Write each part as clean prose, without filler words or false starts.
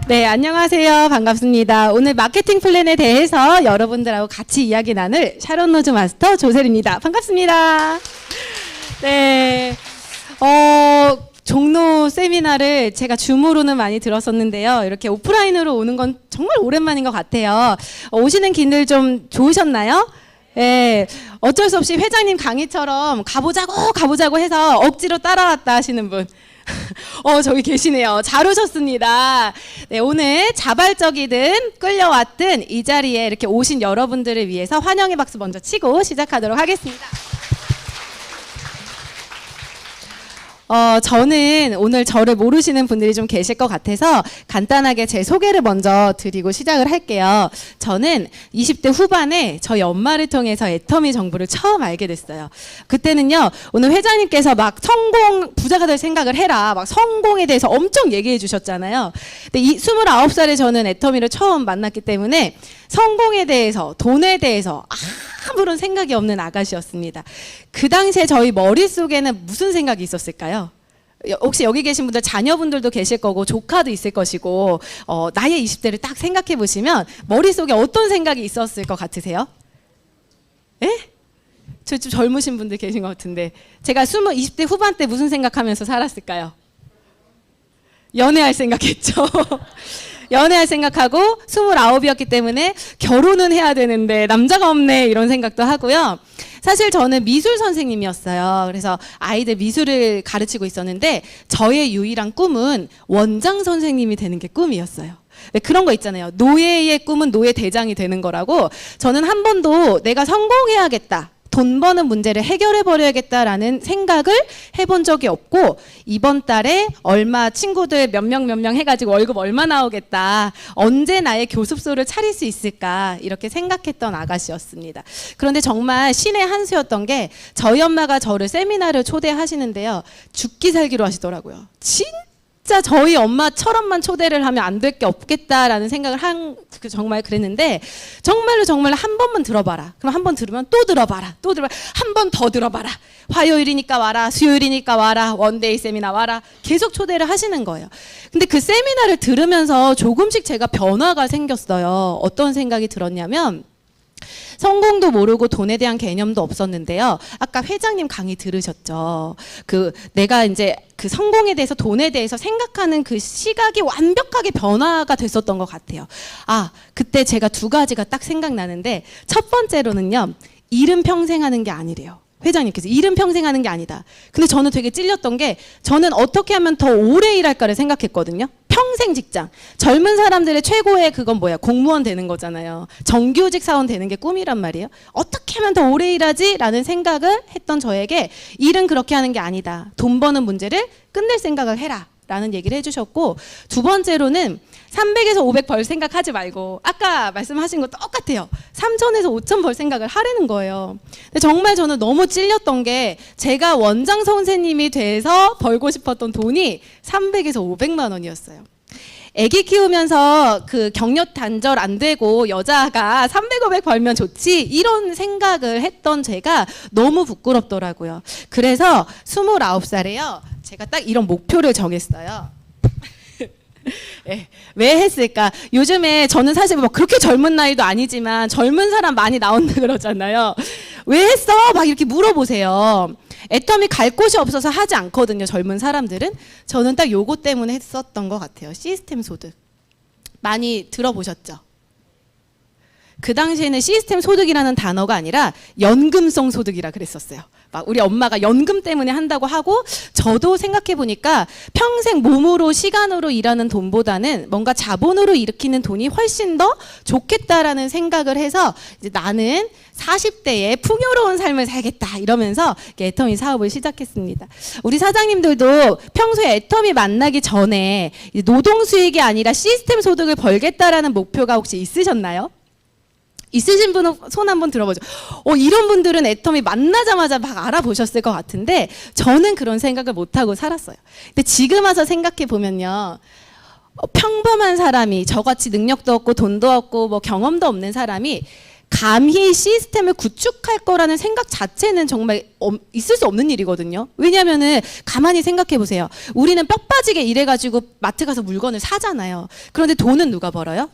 네, 안녕하세요. 반갑습니다. 오늘 마케팅 플랜에 대해서 여러분들하고 같이 이야기 나눌 샤론 로즈 마스터 조셀입니다. 반갑습니다. 네, 종로 세미나를 제가 줌으로는 많이 들었었는데요. 이렇게 오프라인으로 오는 건 정말 오랜만인 것 같아요. 오시는 길들 좀 좋으셨나요? 네, 어쩔 수 없이 회장님 강의처럼 가보자고 해서 억지로 따라왔다 하시는 분. 저기 계시네요. 잘 오셨습니다. 네, 오늘 자발적이든 끌려왔든 이 자리에 이렇게 오신 여러분들을 위해서 환영의 박수 먼저 치고 시작하도록 하겠습니다. 저는 오늘 저를 모르시는 분들이 좀 계실 것 같아서 간단하게 제 소개를 먼저 드리고 시작을 할게요. 저는 20대 후반에 저희 엄마를 통해서 애터미 정보를 처음 알게 됐어요. 그때는요, 오늘 회장님께서 막 부자가 될 생각을 해라, 막 성공에 대해서 엄청 얘기해 주셨잖아요. 근데 29살에 저는 애터미를 처음 만났기 때문에 성공에 대해서, 돈에 대해서 아무런 생각이 없는 아가씨였습니다. 그 당시에 저희 머릿속에는 무슨 생각이 있었을까요? 혹시 여기 계신 분들 자녀분들도 계실 거고 조카도 있을 것이고 나의 20대를 딱 생각해 보시면 머릿속에 어떤 생각이 있었을 것 같으세요? 에? 저 좀 젊으신 분들 계신 것 같은데 제가 20대 후반 때 무슨 생각하면서 살았을까요? 연애할 생각했죠. 연애할 생각하고 29이었기 때문에 결혼은 해야 되는데 남자가 없네 이런 생각도 하고요. 사실 저는 미술 선생님이었어요. 그래서 아이들 미술을 가르치고 있었는데 저의 유일한 꿈은 원장 선생님이 되는 게 꿈이었어요. 그런 거 있잖아요. 노예의 꿈은 노예 대장이 되는 거라고. 저는 한 번도 내가 성공해야겠다, 돈 버는 문제를 해결해 버려야겠다라는 생각을 해본 적이 없고, 이번 달에 얼마 친구들 몇 명 해가지고 월급 얼마 나오겠다, 언제 나의 교습소를 차릴 수 있을까 이렇게 생각했던 아가씨였습니다. 그런데 정말 신의 한 수였던 게 저희 엄마가 저를 세미나를 초대하시는데요, 죽기 살기로 하시더라고요. 진짜 저희 엄마처럼만 초대를 하면 안 될 게 없겠다라는 생각을 정말 그랬는데, 정말 한 번만 들어봐라. 그럼 한 번 들으면 또 들어봐라. 한 번 더 들어봐라. 화요일이니까 와라. 수요일이니까 와라. 원데이 세미나 와라. 계속 초대를 하시는 거예요. 근데 그 세미나를 들으면서 조금씩 제가 변화가 생겼어요. 어떤 생각이 들었냐면, 성공도 모르고 돈에 대한 개념도 없었는데요. 아까 회장님 강의 들으셨죠? 내가 이제 그 성공에 대해서, 돈에 대해서 생각하는 그 시각이 완벽하게 변화가 됐었던 것 같아요. 그때 제가 두 가지가 딱 생각나는데, 첫 번째로는요, 일은 평생 하는 게 아니래요. 회장님께서 일은 평생 하는 게 아니다. 근데 저는 되게 찔렸던 게, 저는 어떻게 하면 더 오래 일할까를 생각했거든요. 평생 직장. 젊은 사람들의 최고의 그건 뭐야? 공무원 되는 거잖아요. 정규직 사원 되는 게 꿈이란 말이에요. 어떻게 하면 더 오래 일하지? 라는 생각을 했던 저에게 일은 그렇게 하는 게 아니다. 돈 버는 문제를 끝낼 생각을 해라. 라는 얘기를 해주셨고, 두 번째로는 300에서 500 벌 생각하지 말고, 아까 말씀하신 거 똑같아요. 3,000에서 5,000 벌 생각을 하라는 거예요. 근데 정말 저는 너무 찔렸던 게, 제가 원장 선생님이 돼서 벌고 싶었던 돈이 300에서 500만 원이었어요. 애기 키우면서 그 경력 단절 안 되고 여자가 300, 500 벌면 좋지, 이런 생각을 했던 제가 너무 부끄럽더라고요. 그래서 29살에요. 제가 딱 이런 목표를 정했어요. 네, 왜 했을까? 요즘에 저는 사실 뭐 그렇게 젊은 나이도 아니지만 젊은 사람 많이 나온다 그러잖아요. 왜 했어? 막 이렇게 물어보세요. 애터미 갈 곳이 없어서 하지 않거든요, 젊은 사람들은. 저는 딱 요거 때문에 했었던 것 같아요. 시스템 소득. 많이 들어보셨죠? 그 당시에는 시스템 소득이라는 단어가 아니라 연금성 소득이라 그랬었어요. 막 우리 엄마가 연금 때문에 한다고 하고, 저도 생각해 보니까 평생 몸으로 시간으로 일하는 돈보다는 뭔가 자본으로 일으키는 돈이 훨씬 더 좋겠다라는 생각을 해서, 이제 나는 40대에 풍요로운 삶을 살겠다 이러면서 애터미 사업을 시작했습니다. 우리 사장님들도 평소에 애터미 만나기 전에 노동 수익이 아니라 시스템 소득을 벌겠다라는 목표가 혹시 있으셨나요? 있으신 분은 손 한번 들어보죠. 이런 분들은 애터미 만나자마자 막 알아보셨을 것 같은데, 저는 그런 생각을 못하고 살았어요. 근데 지금 와서 생각해 보면요, 평범한 사람이, 저같이 능력도 없고 돈도 없고 뭐 경험도 없는 사람이 감히 시스템을 구축할 거라는 생각 자체는 정말 있을 수 없는 일이거든요. 왜냐하면은 가만히 생각해 보세요. 우리는 뼈 빠지게 일해가지고 마트 가서 물건을 사잖아요. 그런데 돈은 누가 벌어요?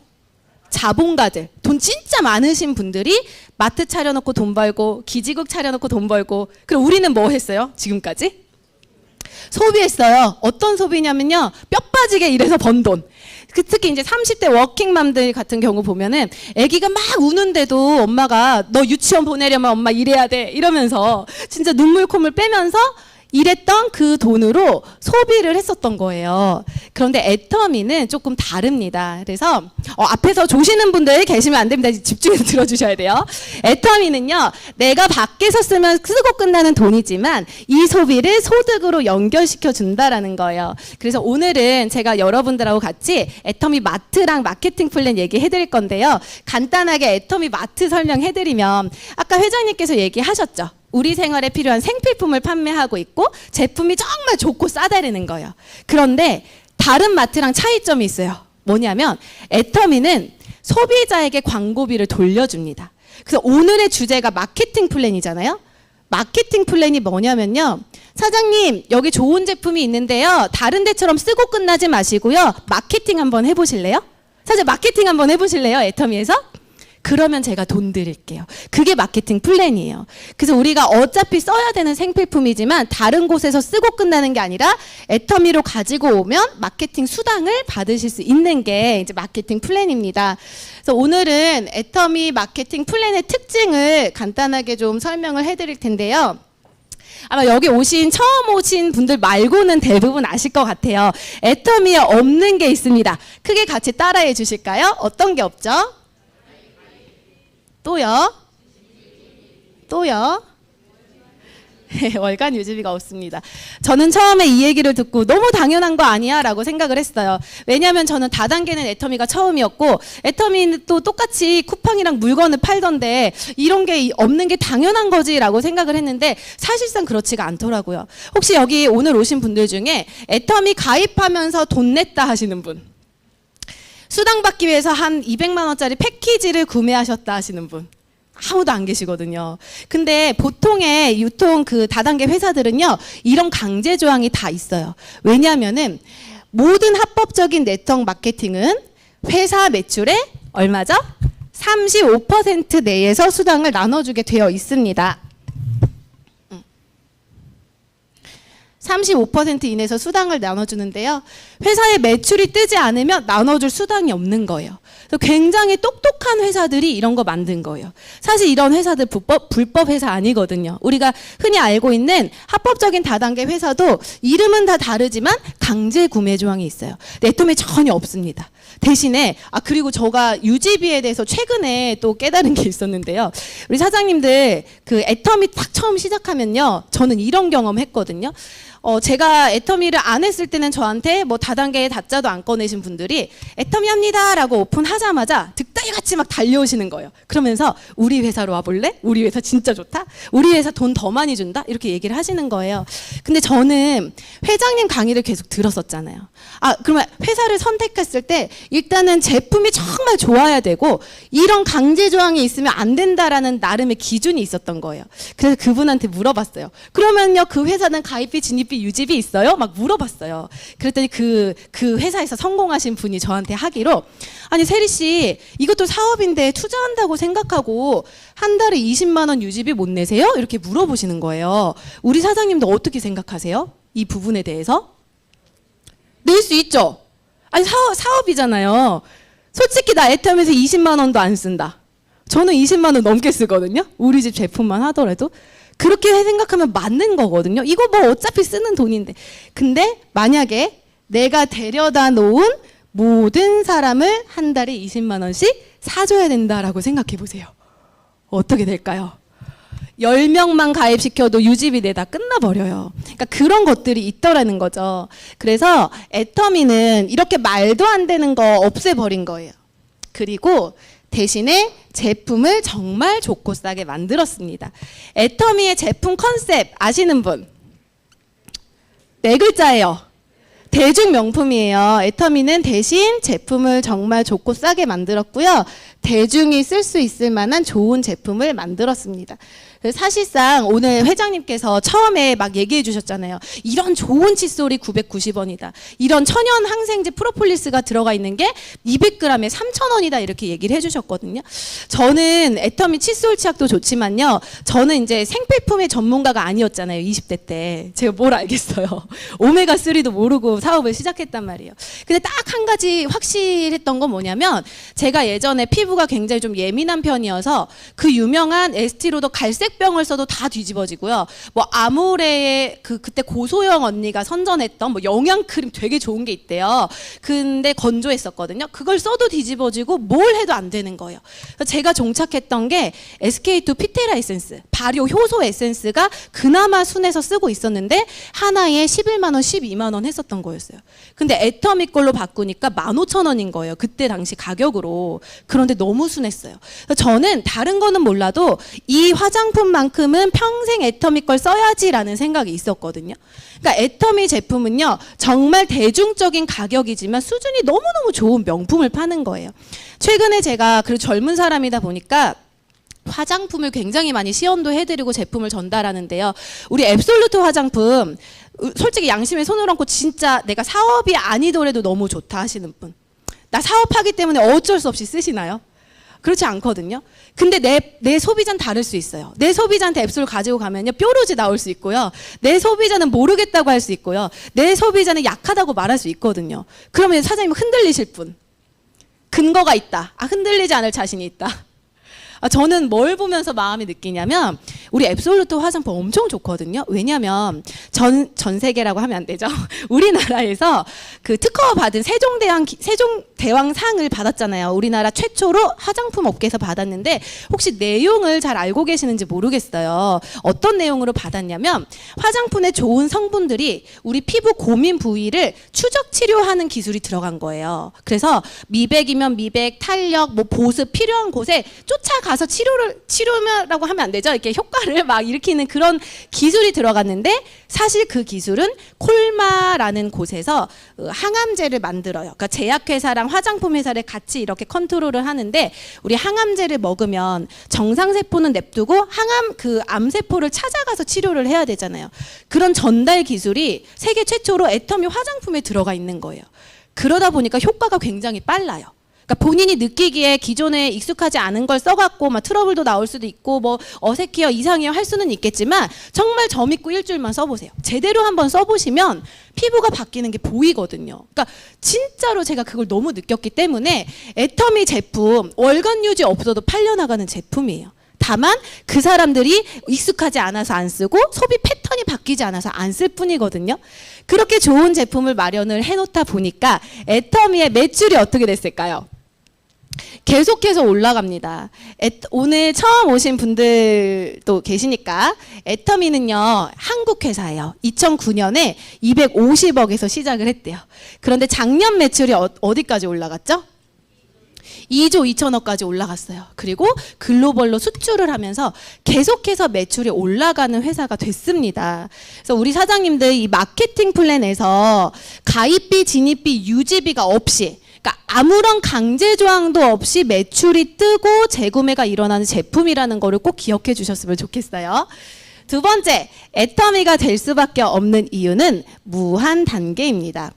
자본가들, 돈 진짜 많으신 분들이 마트 차려놓고 돈 벌고 기지국 차려놓고 돈 벌고, 그럼 우리는 뭐 했어요? 지금까지? 소비했어요. 어떤 소비냐면요, 뼈 빠지게 일해서 번 돈. 특히 이제 30대 워킹맘들 같은 경우 보면은 아기가 막 우는데도 엄마가 너 유치원 보내려면 엄마 일해야 돼 이러면서 진짜 눈물 콧물 빼면서 일했던 그 돈으로 소비를 했었던 거예요. 그런데 애터미는 조금 다릅니다. 그래서 앞에서 조시는 분들 계시면 안 됩니다. 집중해서 들어주셔야 돼요. 애터미는요, 내가 밖에서 쓰면 쓰고 끝나는 돈이지만 이 소비를 소득으로 연결시켜 준다라는 거예요. 그래서 오늘은 제가 여러분들하고 같이 애터미 마트랑 마케팅 플랜 얘기해 드릴 건데요. 간단하게 애터미 마트 설명해 드리면, 아까 회장님께서 얘기하셨죠. 우리 생활에 필요한 생필품을 판매하고 있고 제품이 정말 좋고 싸다라는 거예요. 그런데 다른 마트랑 차이점이 있어요. 뭐냐면 애터미는 소비자에게 광고비를 돌려줍니다. 그래서 오늘의 주제가 마케팅 플랜이잖아요. 마케팅 플랜이 뭐냐면요, 사장님 여기 좋은 제품이 있는데요, 다른 데처럼 쓰고 끝나지 마시고요, 마케팅 한번 해보실래요? 사장님 마케팅 한번 해보실래요? 애터미에서? 그러면 제가 돈 드릴게요. 그게 마케팅 플랜이에요. 그래서 우리가 어차피 써야 되는 생필품이지만 다른 곳에서 쓰고 끝나는 게 아니라 애터미로 가지고 오면 마케팅 수당을 받으실 수 있는 게 이제 마케팅 플랜입니다. 그래서 오늘은 애터미 마케팅 플랜의 특징을 간단하게 좀 설명을 해드릴 텐데요. 아마 여기 처음 오신 분들 말고는 대부분 아실 것 같아요. 애터미에 없는 게 있습니다. 크게 같이 따라해 주실까요? 어떤 게 없죠? 또요? 월간 유지비가 없습니다. 저는 처음에 이 얘기를 듣고 너무 당연한 거 아니야? 라고 생각을 했어요. 왜냐하면 저는 다단계는 애터미가 처음이었고, 애터미는 또 똑같이 쿠팡이랑 물건을 팔던데 이런 게 없는 게 당연한 거지 라고 생각을 했는데 사실상 그렇지가 않더라고요. 혹시 여기 오늘 오신 분들 중에 애터미 가입하면서 돈 냈다 하시는 분? 수당 받기 위해서 한 200만 원짜리 패키지를 구매하셨다 하시는 분? 아무도 안 계시거든요. 근데 보통의 유통 그 다단계 회사들은요, 이런 강제 조항이 다 있어요. 왜냐하면은 모든 합법적인 네트워크 마케팅은 회사 매출의 얼마죠? 35% 내에서 수당을 나눠주게 되어 있습니다. 35% 이내에서 수당을 나눠주는데요. 회사의 매출이 뜨지 않으면 나눠줄 수당이 없는 거예요. 그래서 굉장히 똑똑한 회사들이 이런 거 만든 거예요. 사실 이런 회사들 불법 회사 아니거든요. 우리가 흔히 알고 있는 합법적인 다단계 회사도 이름은 다 다르지만 강제 구매 조항이 있어요. 애터미에 전혀 없습니다. 대신에 그리고 제가 유지비에 대해서 최근에 또 깨달은 게 있었는데요. 우리 사장님들 그 애터미 딱 처음 시작하면요, 저는 이런 경험 했거든요. 제가 애터미를 안 했을 때는 저한테 뭐 다단계에 다짜도 안 꺼내신 분들이 애터미 합니다 라고 오픈하자마자 득달같이 막 달려오시는 거예요. 그러면서 우리 회사로 와볼래? 우리 회사 진짜 좋다? 우리 회사 돈 더 많이 준다? 이렇게 얘기를 하시는 거예요. 근데 저는 회장님 강의를 계속 들었었잖아요. 그러면 회사를 선택했을 때 일단은 제품이 정말 좋아야 되고 이런 강제 조항이 있으면 안 된다라는 나름의 기준이 있었던 거예요. 그래서 그분한테 물어봤어요. 그러면요, 그 회사는 가입비, 진입비, 유지비 있어요? 막 물어봤어요. 그랬더니 그 회사에서 성공하신 분이 저한테 하기로, 아니 세리 씨, 이것도 사업인데 투자한다고 생각하고 한 달에 20만 원 유지비 못 내세요? 이렇게 물어보시는 거예요. 우리 사장님도 어떻게 생각하세요? 이 부분에 대해서? 낼 수 있죠? 아니 사업이잖아요. 솔직히 나 애터미에서 20만 원도 안 쓴다. 저는 20만 원 넘게 쓰거든요. 우리 집 제품만 하더라도. 그렇게 생각하면 맞는 거거든요. 이거 뭐 어차피 쓰는 돈인데. 근데 만약에 내가 데려다 놓은 모든 사람을 한 달에 20만 원씩 사줘야 된다라고 생각해 보세요. 어떻게 될까요? 10명만 가입시켜도 유지비 내다 끝나버려요. 그러니까 그런 것들이 있더라는 거죠. 그래서 애터미는 이렇게 말도 안 되는 거 없애버린 거예요. 그리고 대신에 제품을 정말 좋고 싸게 만들었습니다. 애터미의 제품 컨셉 아시는 분? 4글자예요. 대중 명품이에요. 애터미는 대신 제품을 정말 좋고 싸게 만들었고요. 대중이 쓸 수 있을 만한 좋은 제품을 만들었습니다. 사실상 오늘 회장님께서 처음에 막 얘기해 주셨잖아요. 이런 좋은 칫솔이 990원이다. 이런 천연 항생제 프로폴리스가 들어가 있는 게 200g에 3,000원이다. 이렇게 얘기를 해 주셨거든요. 저는 애터미 칫솔 치약도 좋지만요. 저는 이제 생필품의 전문가가 아니었잖아요. 20대 때. 제가 뭘 알겠어요. 오메가3도 모르고 사업을 시작했단 말이에요. 근데 딱 한 가지 확실했던 건 뭐냐면 제가 예전에 피부가 굉장히 좀 예민한 편이어서 그 유명한 에스티로더 갈색병을 써도 다 뒤집어지고요. 뭐 아모레의 그때 고소영 언니가 선전했던 뭐 영양크림 되게 좋은 게 있대요. 근데 건조했었거든요. 그걸 써도 뒤집어지고 뭘 해도 안 되는 거예요. 그래서 제가 종착했던 게 SK2 피테라 에센스, 발효 효소 에센스가 그나마 순해서 쓰고 있었는데 하나에 11만 원, 12만 원 했었던 거였어요. 근데 애터미 걸로 바꾸니까 15,000원인 거예요. 그때 당시 가격으로. 그런데 너무 순했어요. 저는 다른 거는 몰라도 이 화장품만큼은 평생 애터미 걸 써야지라는 생각이 있었거든요. 그러니까 애터미 제품은요, 정말 대중적인 가격이지만 수준이 너무너무 좋은 명품을 파는 거예요. 최근에 제가 그리고 젊은 사람이다 보니까 화장품을 굉장히 많이 시연도 해드리고 제품을 전달하는데요. 우리 앱솔루트 화장품 솔직히 양심에 손을 얹고 진짜 내가 사업이 아니더라도 너무 좋다 하시는 분. 나 사업하기 때문에 어쩔 수 없이 쓰시나요? 그렇지 않거든요. 근데 내 소비자는 다를 수 있어요. 내 소비자한테 앱솔을 가지고 가면요, 뾰루지 나올 수 있고요. 내 소비자는 모르겠다고 할 수 있고요. 내 소비자는 약하다고 말할 수 있거든요. 그러면 사장님 흔들리실 분. 근거가 있다. 흔들리지 않을 자신이 있다. 저는 뭘 보면서 마음이 느끼냐면 우리 앱솔루트 화장품 엄청 좋거든요. 왜냐하면 전 세계라고 하면 안 되죠. 우리나라에서 그 특허 받은 세종대왕상을 받았잖아요. 우리나라 최초로 화장품 업계에서 받았는데 혹시 내용을 잘 알고 계시는지 모르겠어요. 어떤 내용으로 받았냐면 화장품의 좋은 성분들이 우리 피부 고민 부위를 추적 치료하는 기술이 들어간 거예요. 그래서 미백이면 미백, 탄력, 뭐 보습 필요한 곳에 쫓아가서 치료라고 하면 안 되죠. 이렇게 효과를 막 일으키는 그런 기술이 들어갔는데 사실 그 기술은 콜마라는 곳에서 항암제를 만들어요. 그러니까 제약회사랑 화장품 회사를 같이 이렇게 컨트롤을 하는데 우리 항암제를 먹으면 정상세포는 냅두고 암세포를 찾아가서 치료를 해야 되잖아요. 그런 전달 기술이 세계 최초로 애터미 화장품에 들어가 있는 거예요. 그러다 보니까 효과가 굉장히 빨라요. 그러니까 본인이 느끼기에 기존에 익숙하지 않은 걸 써갖고 막 트러블도 나올 수도 있고 뭐 어색해요, 이상해요 할 수는 있겠지만 정말 점 있고 일주일만 써보세요. 제대로 한번 써보시면 피부가 바뀌는 게 보이거든요. 그러니까 진짜로 제가 그걸 너무 느꼈기 때문에 애터미 제품 월간 유지 없어도 팔려나가는 제품이에요. 다만 그 사람들이 익숙하지 않아서 안 쓰고 소비 패턴이 바뀌지 않아서 안 쓸 뿐이거든요. 그렇게 좋은 제품을 마련을 해놓다 보니까 애터미의 매출이 어떻게 됐을까요? 계속해서 올라갑니다. 오늘 처음 오신 분들도 계시니까 애터미는요, 한국 회사예요. 2009년에 250억에서 시작을 했대요. 그런데 작년 매출이 어디까지 올라갔죠? 2조 2천억까지 올라갔어요. 그리고 글로벌로 수출을 하면서 계속해서 매출이 올라가는 회사가 됐습니다. 그래서 우리 사장님들 이 마케팅 플랜에서 가입비, 진입비, 유지비가 없이, 그러니까 아무런 강제 조항도 없이 매출이 뜨고 재구매가 일어나는 제품이라는 거를 꼭 기억해 주셨으면 좋겠어요. 두 번째, 애터미가 될 수밖에 없는 이유는 무한 단계입니다.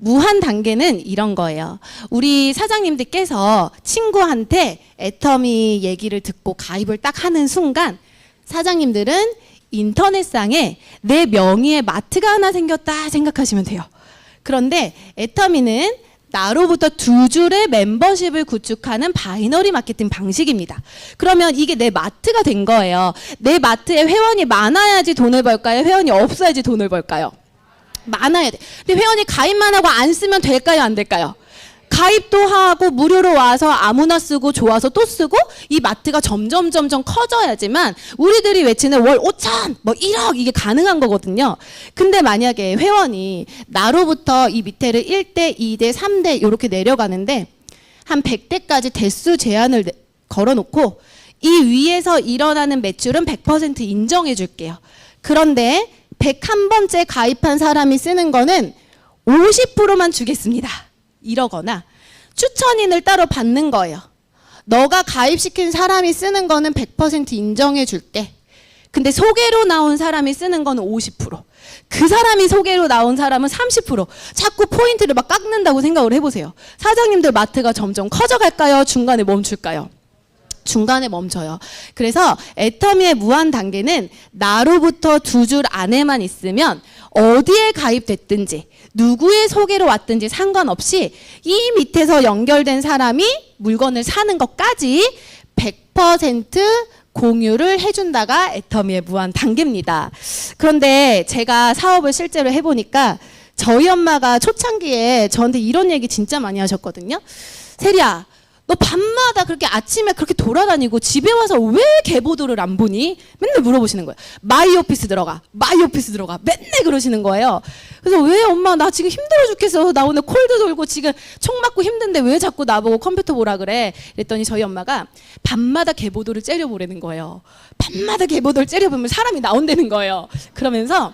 무한 단계는 이런 거예요. 우리 사장님들께서 친구한테 애터미 얘기를 듣고 가입을 딱 하는 순간 사장님들은 인터넷상에 내 명의의 마트가 하나 생겼다 생각하시면 돼요. 그런데 애터미는 나로부터 2줄의 멤버십을 구축하는 바이너리 마케팅 방식입니다. 그러면 이게 내 마트가 된 거예요. 내 마트에 회원이 많아야지 돈을 벌까요? 회원이 없어야지 돈을 벌까요? 많아야 돼. 근데 회원이 가입만 하고 안 쓰면 될까요? 안 될까요? 가입도 하고 무료로 와서 아무나 쓰고 좋아서 또 쓰고 이 마트가 점점 커져야지만 우리들이 외치는 월 5천, 뭐 1억 이게 가능한 거거든요. 근데 만약에 회원이 나로부터 이 밑에를 1대, 2대, 3대 이렇게 내려가는데 한 100대까지 대수 제한을 걸어놓고 이 위에서 일어나는 매출은 100% 인정해 줄게요. 그런데 101번째 가입한 사람이 쓰는 거는 50%만 주겠습니다. 이러거나 추천인을 따로 받는 거예요. 너가 가입시킨 사람이 쓰는 거는 100% 인정해 줄게. 근데 소개로 나온 사람이 쓰는 거는 50%. 그 사람이 소개로 나온 사람은 30%. 자꾸 포인트를 막 깎는다고 생각을 해보세요. 사장님들 마트가 점점 커져갈까요? 중간에 멈출까요? 중간에 멈춰요. 그래서 애터미의 무한 단계는 나로부터 2줄 안에만 있으면 어디에 가입됐든지 누구의 소개로 왔든지 상관없이 이 밑에서 연결된 사람이 물건을 사는 것까지 100% 공유를 해준다가 애터미의 무한 단계입니다. 그런데 제가 사업을 실제로 해보니까 저희 엄마가 초창기에 저한테 이런 얘기 진짜 많이 하셨거든요. 세리야, 너 밤마다 그렇게 아침에 그렇게 돌아다니고 집에 와서 왜 계보도를 안 보니? 맨날 물어보시는 거예요. 마이 오피스 들어가, 마이 오피스 들어가. 맨날 그러시는 거예요. 그래서 왜 엄마 나 지금 힘들어 죽겠어. 나 오늘 콜도 돌고 지금 총 맞고 힘든데 왜 자꾸 나보고 컴퓨터 보라 그래? 그랬더니 저희 엄마가 밤마다 계보도를 째려보라는 거예요. 밤마다 계보도를 째려보면 사람이 나온다는 거예요. 그러면서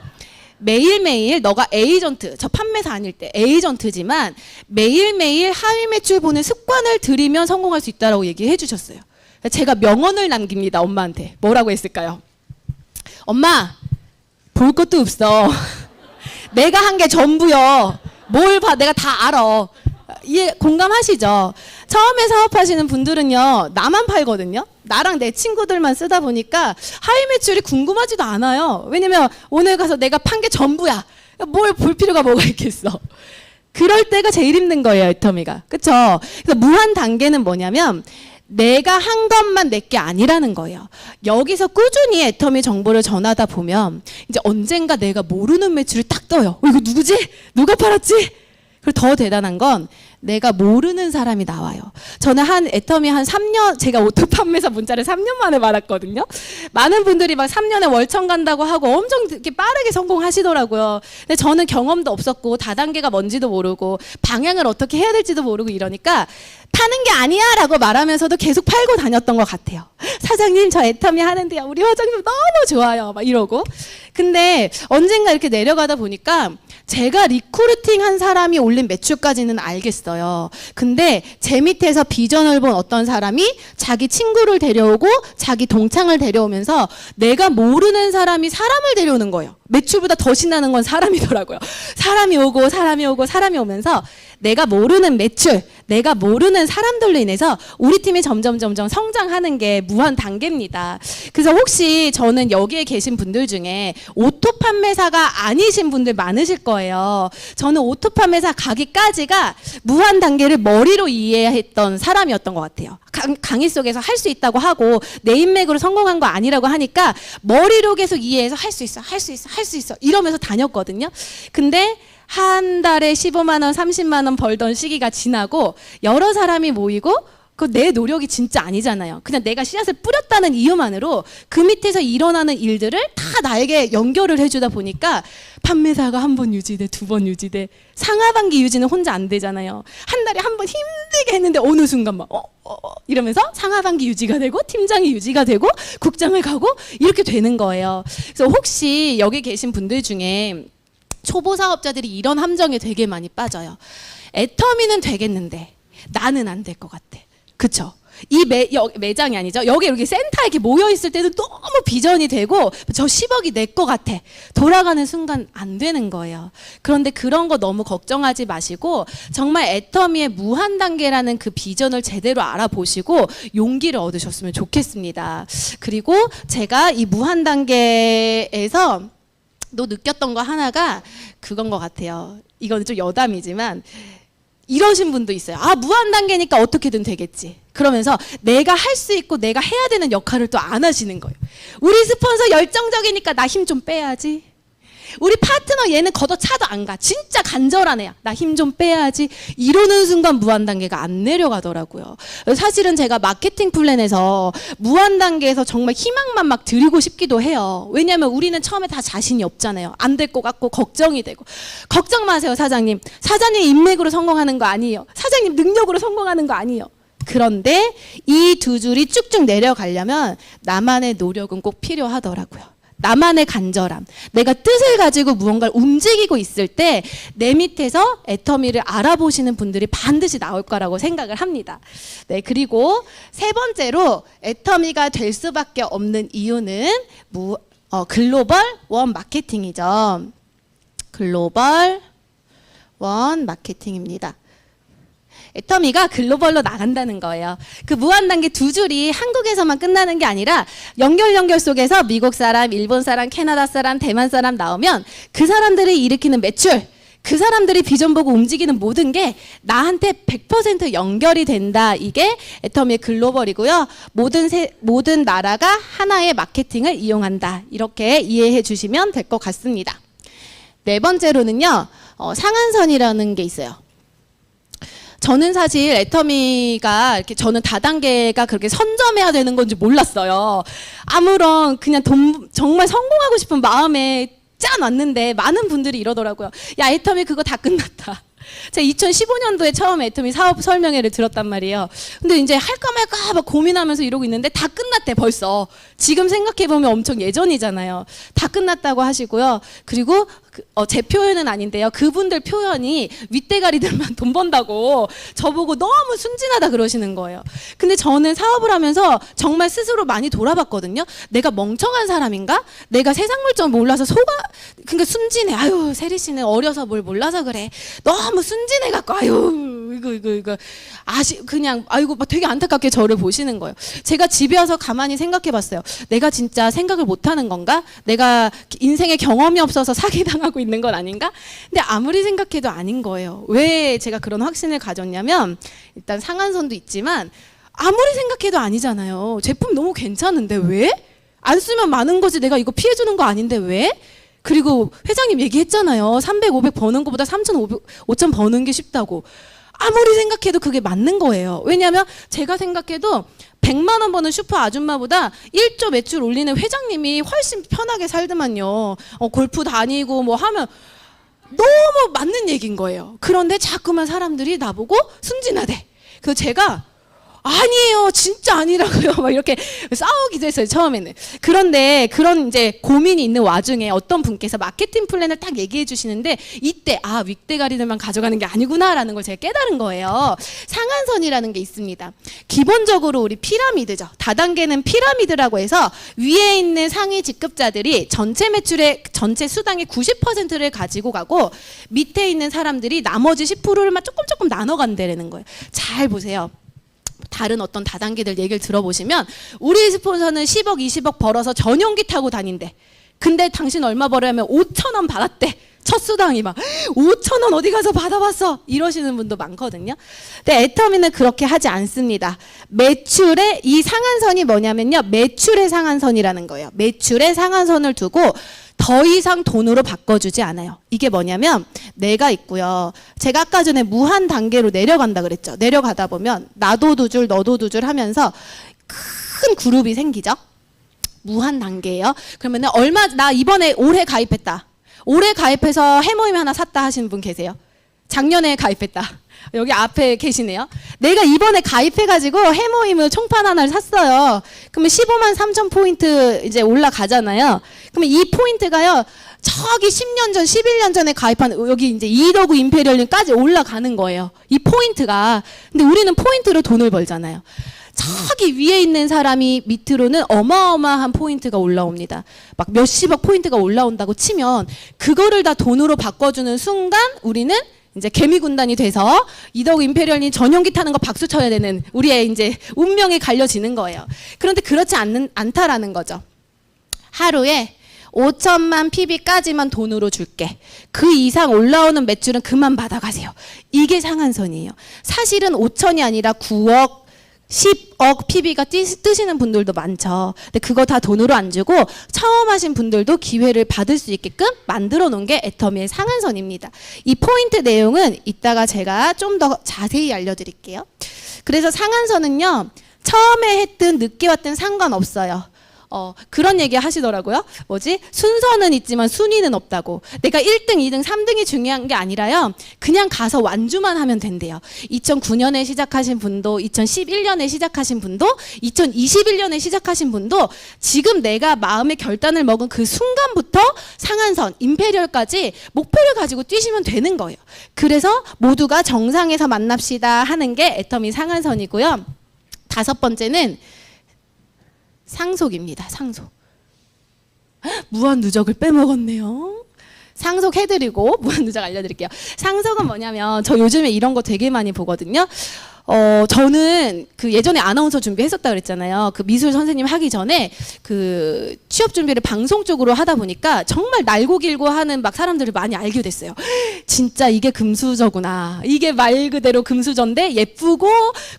매일매일 너가 에이전트, 저 판매사 아닐 때 에이전트지만 매일매일 하위 매출 보는 습관을 들이면 성공할 수 있다라고 얘기해 주셨어요. 제가 명언을 남깁니다. 엄마한테. 뭐라고 했을까요? 엄마, 볼 것도 없어. 내가 한 게 전부요. 뭘 봐, 내가 다 알아. 이해 공감하시죠? 처음에 사업하시는 분들은요, 나만 팔거든요. 나랑 내 친구들만 쓰다 보니까 하위 매출이 궁금하지도 않아요. 왜냐면 오늘 가서 내가 판 게 전부야. 뭘 볼 필요가 뭐가 있겠어. 그럴 때가 제일 힘든 거예요, 애터미가. 그쵸? 그래서 무한 단계는 뭐냐면 내가 한 것만 내 게 아니라는 거예요. 여기서 꾸준히 애터미 정보를 전하다 보면 이제 언젠가 내가 모르는 매출이 딱 떠요. 이거 누구지? 누가 팔았지? 그리고 더 대단한 건 내가 모르는 사람이 나와요. 저는 한 애터미 한 3년, 제가 오토 판매사 문자를 3년 만에 받았거든요. 많은 분들이 막 3년에 월천 간다고 하고 엄청 이렇게 빠르게 성공하시더라고요. 근데 저는 경험도 없었고 다단계가 뭔지도 모르고 방향을 어떻게 해야 될지도 모르고 이러니까 파는 게 아니야 라고 말하면서도 계속 팔고 다녔던 것 같아요. 사장님 저 애터미 하는데요. 우리 화장품 너무 좋아요. 막 이러고. 근데 언젠가 이렇게 내려가다 보니까 제가 리크루팅 한 사람이 올린 매출까지는 알겠어요. 근데 제 밑에서 비전을 본 어떤 사람이 자기 친구를 데려오고 자기 동창을 데려오면서 내가 모르는 사람이 사람을 데려오는 거예요. 매출보다 더 신나는 건 사람이더라고요. 사람이 오고 사람이 오고 사람이 오면서 내가 모르는 매출, 내가 모르는 사람들로 인해서 우리 팀이 점점 성장하는 게 무한 단계입니다. 그래서 혹시 저는 여기에 계신 분들 중에 오토 판매사가 아니신 분들 많으실 거예요. 저는 오토 판매사 가기까지가 무한 단계를 머리로 이해했던 사람이었던 것 같아요. 강의 속에서 할 수 있다고 하고 내 인맥으로 성공한 거 아니라고 하니까 머리로 계속 이해해서 할 수 있어, 할 수 있어, 할 수 있어 이러면서 다녔거든요. 근데 한 달에 15만 원, 30만 원 벌던 시기가 지나고 여러 사람이 모이고 그 내 노력이 진짜 아니잖아요. 그냥 내가 씨앗을 뿌렸다는 이유만으로 그 밑에서 일어나는 일들을 다 나에게 연결을 해주다 보니까 판매사가 한 번 유지돼, 2번 유지돼. 상하반기 유지는 혼자 안 되잖아요. 한 달에 한 번 힘들게 했는데 어느 순간 막 이러면서 상하반기 유지가 되고 팀장이 유지가 되고 국장을 가고 이렇게 되는 거예요. 그래서 혹시 여기 계신 분들 중에 초보 사업자들이 이런 함정에 되게 많이 빠져요. 애터미는 되겠는데 나는 안 될 것 같아. 그쵸? 이 매장이 아니죠. 여기 이렇게 센터에 이렇게 모여 있을 때도 너무 비전이 되고 저 10억이 내 것 같아. 돌아가는 순간 안 되는 거예요. 그런데 그런 거 너무 걱정하지 마시고 정말 애터미의 무한 단계라는 그 비전을 제대로 알아보시고 용기를 얻으셨으면 좋겠습니다. 그리고 제가 이 무한 단계에서 또 느꼈던 거 하나가 그건 것 같아요. 이건 좀 여담이지만 이러신 분도 있어요. 아, 무한 단계니까 어떻게든 되겠지. 그러면서 내가 할 수 있고 내가 해야 되는 역할을 또 안 하시는 거예요. 우리 스폰서 열정적이니까 나 힘 좀 빼야지. 우리 파트너 얘는 걷어차도 안 가. 진짜 간절한 애야. 나 힘 좀 빼야지. 이러는 순간 무한 단계가 안 내려가더라고요. 사실은 제가 마케팅 플랜에서 무한 단계에서 정말 희망만 막 드리고 싶기도 해요. 왜냐하면 우리는 처음에 다 자신이 없잖아요. 안 될 것 같고 걱정이 되고. 걱정 마세요, 사장님. 사장님 인맥으로 성공하는 거 아니에요. 사장님 능력으로 성공하는 거 아니에요. 그런데 이 2줄이 쭉쭉 내려가려면 나만의 노력은 꼭 필요하더라고요. 나만의 간절함, 내가 뜻을 가지고 무언가를 움직이고 있을 때 내 밑에서 애터미를 알아보시는 분들이 반드시 나올 거라고 생각을 합니다. 네, 그리고 세 번째로 애터미가 될 수밖에 없는 이유는 글로벌 원 마케팅이죠. 글로벌 원 마케팅입니다. 애터미가 글로벌로 나간다는 거예요. 그 무한단계 두 줄이 한국에서만 끝나는 게 아니라 연결 속에서 미국 사람, 일본 사람, 캐나다 사람, 대만 사람 나오면 그 사람들이 일으키는 매출, 그 사람들이 비전 보고 움직이는 모든 게 나한테 100% 연결이 된다. 이게 애터미의 글로벌이고요. 모든 나라가 하나의 마케팅을 이용한다. 이렇게 이해해 주시면 될 것 같습니다. 네 번째로는요. 상한선이라는 게 있어요. 저는 사실 애터미가 이렇게 저는 다단계가 그렇게 선점해야 되는 건지 몰랐어요. 아무런 그냥 정말 성공하고 싶은 마음에 짜놨는데 많은 분들이 이러더라고요. 야, 애터미 그거 다 끝났다. 제가 2015년도에 처음 애터미 사업 설명회를 들었단 말이에요. 근데 이제 할까 말까 막 고민하면서 이러고 있는데 다 끝났대 벌써. 지금 생각해보면 엄청 예전이잖아요. 다 끝났다고 하시고요. 그리고 제 표현은 아닌데요. 그분들 표현이 윗대가리들만 돈 번다고 저보고 너무 순진하다 그러시는 거예요. 근데 저는 사업을 하면서 정말 스스로 많이 돌아봤거든요. 내가 멍청한 사람인가? 내가 세상 물정 몰라서 그러니까 순진해. 아유, 세리 씨는 어려서 뭘 몰라서 그래. 너무 순진해갖고 아유 이거 그냥 아이고 막 되게 안타깝게 저를 보시는 거예요. 제가 집에 와서 가만히 생각해봤어요. 내가 진짜 생각을 못하는 건가? 내가 인생에 경험이 없어서 사기당하고 있는 건 아닌가? 근데 아무리 생각해도 아닌 거예요. 왜 제가 그런 확신을 가졌냐면 일단 상한선도 있지만 아무리 생각해도 아니잖아요. 제품 너무 괜찮은데 왜? 안 쓰면 많은 거지 내가 이거 피해주는 거 아닌데 왜? 그리고 회장님 얘기했잖아요. 300, 500 버는 것보다 3,500, 5,000 버는 게 쉽다고. 아무리 생각해도 그게 맞는 거예요. 왜냐하면 제가 생각해도 100만 원 버는 슈퍼 아줌마보다 1조 매출 올리는 회장님이 훨씬 편하게 살더만요. 골프 다니고 뭐 하면 너무 맞는 얘기인 거예요. 그런데 자꾸만 사람들이 나보고 순진하대. 그래서 제가 아니에요, 진짜 아니라고요. 막 이렇게 싸우기도 했어요, 처음에는. 그런데 그런 이제 고민이 있는 와중에 어떤 분께서 마케팅 플랜을 딱 얘기해 주시는데 이때 윗대가리들만 가져가는 게 아니구나라는 걸 제가 깨달은 거예요. 상한선이라는 게 있습니다. 기본적으로 우리 피라미드죠. 다단계는 피라미드라고 해서 위에 있는 상위 직급자들이 전체 매출의 전체 수당의 90%를 가지고 가고 밑에 있는 사람들이 나머지 10%를 조금 나눠 간다는 거예요. 잘 보세요. 다른 어떤 다단계들 얘기를 들어보시면 우리 스폰서는 10억, 20억 벌어서 전용기 타고 다닌대. 근데 당신 얼마 벌어야면 5,000원 받았대. 첫 수당이 막 5,000원 어디 가서 받아봤어 이러시는 분도 많거든요. 근데 애터미는 그렇게 하지 않습니다. 매출의 이 상한선이 뭐냐면요. 매출의 상한선이라는 거예요. 매출의 상한선을 두고 더 이상 돈으로 바꿔주지 않아요. 이게 뭐냐면 내가 있고요. 제가 아까 전에 무한 단계로 내려간다 그랬죠. 내려가다 보면 나도 두 줄 너도 두 줄 하면서 큰 그룹이 생기죠. 무한 단계예요. 그러면은 나 이번에 올해 가입했다. 올해 가입해서 해모임 하나 샀다 하시는 분 계세요? 작년에 가입했다. 여기 앞에 계시네요. 내가 이번에 가입해가지고 해모임을 총판 하나를 샀어요. 그러면 15만 3천 포인트 이제 올라가잖아요. 그러면 이 포인트가요. 저기 10년 전, 11년 전에 가입한 여기 이제 이더구 임페리얼까지 올라가는 거예요. 이 포인트가. 근데 우리는 포인트로 돈을 벌잖아요. 저기 위에 있는 사람이 밑으로는 어마어마한 포인트가 올라옵니다. 막 몇십억 포인트가 올라온다고 치면 그거를 다 돈으로 바꿔주는 순간 우리는 이제 개미군단이 돼서 이더구 임페리얼이 전용기 타는 거 박수 쳐야 되는 우리의 이제 운명이 갈려지는 거예요. 그런데 그렇지 않다라는 거죠. 하루에 5천만 PB까지만 돈으로 줄게. 그 이상 올라오는 매출은 그만 받아가세요. 이게 상한선이에요. 사실은 5천이 아니라 9억, 10억 PB가 뜨시는 분들도 많죠. 근데 그거 다 돈으로 안 주고 처음 하신 분들도 기회를 받을 수 있게끔 만들어 놓은 게 애터미의 상한선입니다. 이 포인트 내용은 이따가 제가 좀 더 자세히 알려드릴게요. 그래서 상한선은요. 처음에 했든 늦게 왔든 상관없어요. 그런 얘기 하시더라고요. 뭐지? 순서는 있지만 순위는 없다고. 내가 1등, 2등, 3등이 중요한 게 아니라요. 그냥 가서 완주만 하면 된대요. 2009년에 시작하신 분도, 2011년에 시작하신 분도, 2021년에 시작하신 분도 지금 내가 마음의 결단을 먹은 그 순간부터 상한선, 임페리얼까지 목표를 가지고 뛰시면 되는 거예요. 그래서 모두가 정상에서 만납시다 하는 게 애터미 상한선이고요. 5번째는 상속입니다. 상속. 무한 누적을 빼먹었네요. 상속해드리고 무한 누적 알려드릴게요. 상속은 뭐냐면 저 요즘에 이런 거 되게 많이 보거든요. 저는 그 예전에 아나운서 준비했었다 그랬잖아요. 그 미술 선생님 하기 전에 그 취업 준비를 방송 쪽으로 하다 보니까 정말 날고 길고 하는 막 사람들을 많이 알게 됐어요. 진짜 이게 금수저구나. 이게 말 그대로 금수저인데 예쁘고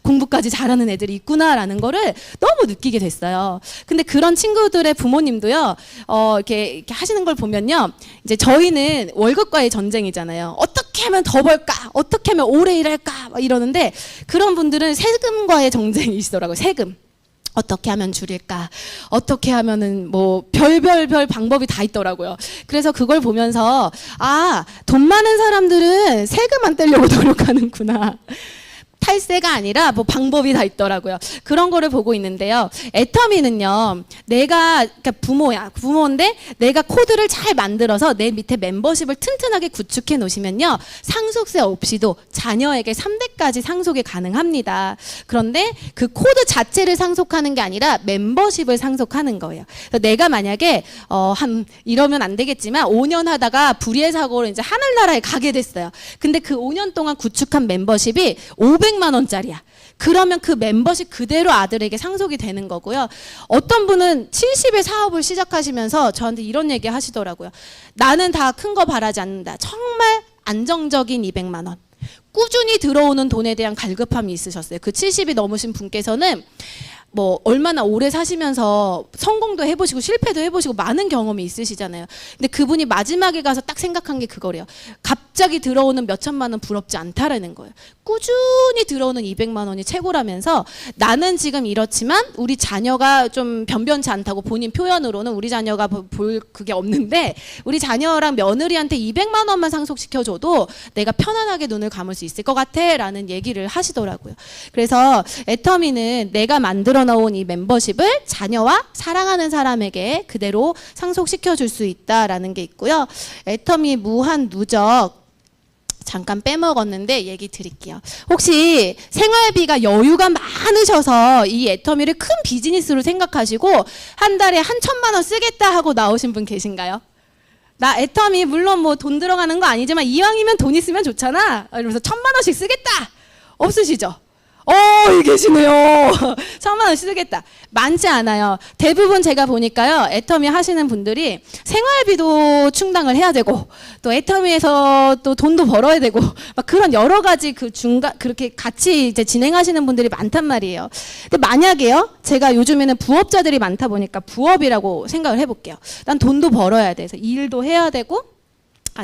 공부까지 잘하는 애들이 있구나라는 거를 너무 느끼게 됐어요. 근데 그런 친구들의 부모님도요, 이렇게 하시는 걸 보면요. 이제 저희는 월급과의 전쟁이잖아요. 어떻게 하면 더 벌까? 어떻게 하면 오래 일할까? 막 이러는데 그런 분들은 세금과의 전쟁이시더라고요. 세금. 어떻게 하면 줄일까? 어떻게 하면은 뭐 별별 방법이 다 있더라고요. 그래서 그걸 보면서 돈 많은 사람들은 세금 안 떼려고 노력하는구나. 탈세가 아니라 뭐 방법이 다 있더라고요. 그런 거를 보고 있는데요. 애터미는요, 내가 그러니까 부모인데 내가 코드를 잘 만들어서 내 밑에 멤버십을 튼튼하게 구축해 놓으시면요, 상속세 없이도 자녀에게 3대까지 상속이 가능합니다. 그런데 그 코드 자체를 상속하는 게 아니라 멤버십을 상속하는 거예요. 그래서 내가 만약에 이러면 안 되겠지만 5년 하다가 불의의 사고로 이제 하늘나라에 가게 됐어요. 근데 그 5년 동안 구축한 멤버십이 500만 원짜리야. 그러면 그 멤버십 그대로 아들에게 상속이 되는 거고요. 어떤 분은 70의 사업을 시작하시면서 저한테 이런 얘기 하시더라고요. 나는 다 큰 거 바라지 않는다. 정말 안정적인 200만 원. 꾸준히 들어오는 돈에 대한 갈급함이 있으셨어요. 그 70이 넘으신 분께서는 뭐 얼마나 오래 사시면서 성공도 해보시고 실패도 해보시고 많은 경험이 있으시잖아요. 근데 그분이 마지막에 가서 딱 생각한 게 그거래요. 갑자기 들어오는 몇 천만 원 부럽지 않다라는 거예요. 꾸준히 들어오는 200만 원이 최고라면서 나는 지금 이렇지만 우리 자녀가 좀 변변치 않다고 본인 표현으로는 우리 자녀가 볼 그게 없는데 우리 자녀랑 며느리한테 200만 원만 상속시켜줘도 내가 편안하게 눈을 감을 수 있을 것 같아 라는 얘기를 하시더라고요. 그래서 애터미는 내가 만들어 놓은 이 멤버십을 자녀와 사랑하는 사람에게 그대로 상속시켜 줄 수 있다라는 게 있고요. 애터미 무한 누적 잠깐 빼먹었는데 얘기 드릴게요. 혹시 생활비가 여유가 많으셔서 이 애터미를 큰 비즈니스로 생각하시고 한 달에 1,000만 원 쓰겠다 하고 나오신 분 계신가요? 나 애터미 물론 뭐 돈 들어가는 거 아니지만 이왕이면 돈 있으면 좋잖아. 이러면서 1,000만 원씩 쓰겠다. 없으시죠? 계시네요. 1,000만 원씩 쓰겠다. 많지 않아요. 대부분 제가 보니까요, 애터미 하시는 분들이 생활비도 충당을 해야 되고, 또 애터미에서 또 돈도 벌어야 되고, 막 그런 여러 가지 그렇게 같이 이제 진행하시는 분들이 많단 말이에요. 근데 만약에요, 제가 요즘에는 부업자들이 많다 보니까 부업이라고 생각을 해볼게요. 난 돈도 벌어야 돼서 일도 해야 되고,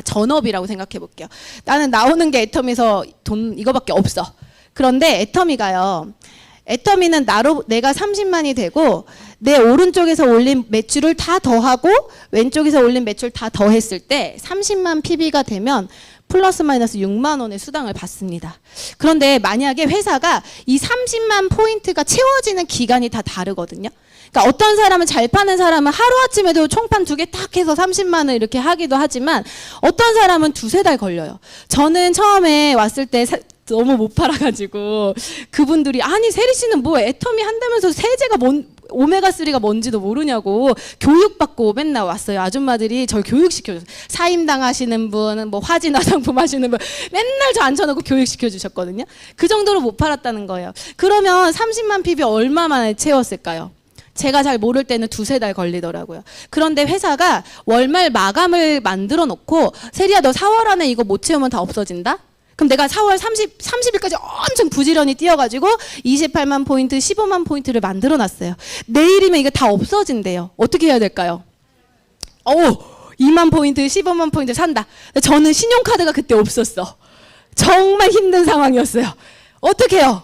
전업이라고 생각해 볼게요. 나는 나오는 게 애터미에서 돈 이거밖에 없어. 그런데 애터미는 내가 30만이 되고 내 오른쪽에서 올린 매출을 다 더하고 왼쪽에서 올린 매출 다 더했을 때 30만 PB가 되면 플러스 마이너스 6만 원의 수당을 받습니다. 그런데 만약에 회사가 이 30만 포인트가 채워지는 기간이 다 다르거든요. 그러니까 어떤 사람은 잘 파는 사람은 하루아침에도 총판 2개 딱 해서 30만 원 이렇게 하기도 하지만 어떤 사람은 2-3달 걸려요. 저는 처음에 왔을 때 너무 못 팔아가지고 그분들이 아니 세리 씨는 뭐 애터미 한다면서 세제가 오메가3가 뭔지도 모르냐고 교육받고 맨날 왔어요. 아줌마들이 절 교육시켜줬어요. 사임당 하시는 분, 뭐 화진 화장품 하시는 분 맨날 저 앉혀놓고 교육시켜주셨거든요. 그 정도로 못 팔았다는 거예요. 그러면 30만 PB 얼마 만에 채웠을까요? 제가 잘 모를 때는 2-3달 걸리더라고요. 그런데 회사가 월말 마감을 만들어 놓고 세리야 너 4월 안에 이거 못 채우면 다 없어진다? 그럼 내가 4월 30일까지 엄청 부지런히 뛰어가지고 28만 포인트, 15만 포인트를 만들어 놨어요. 내일이면 이게 다 없어진대요. 어떻게 해야 될까요? 2만 포인트, 15만 포인트 산다. 저는 신용카드가 그때 없었어. 정말 힘든 상황이었어요. 어떻게 해요?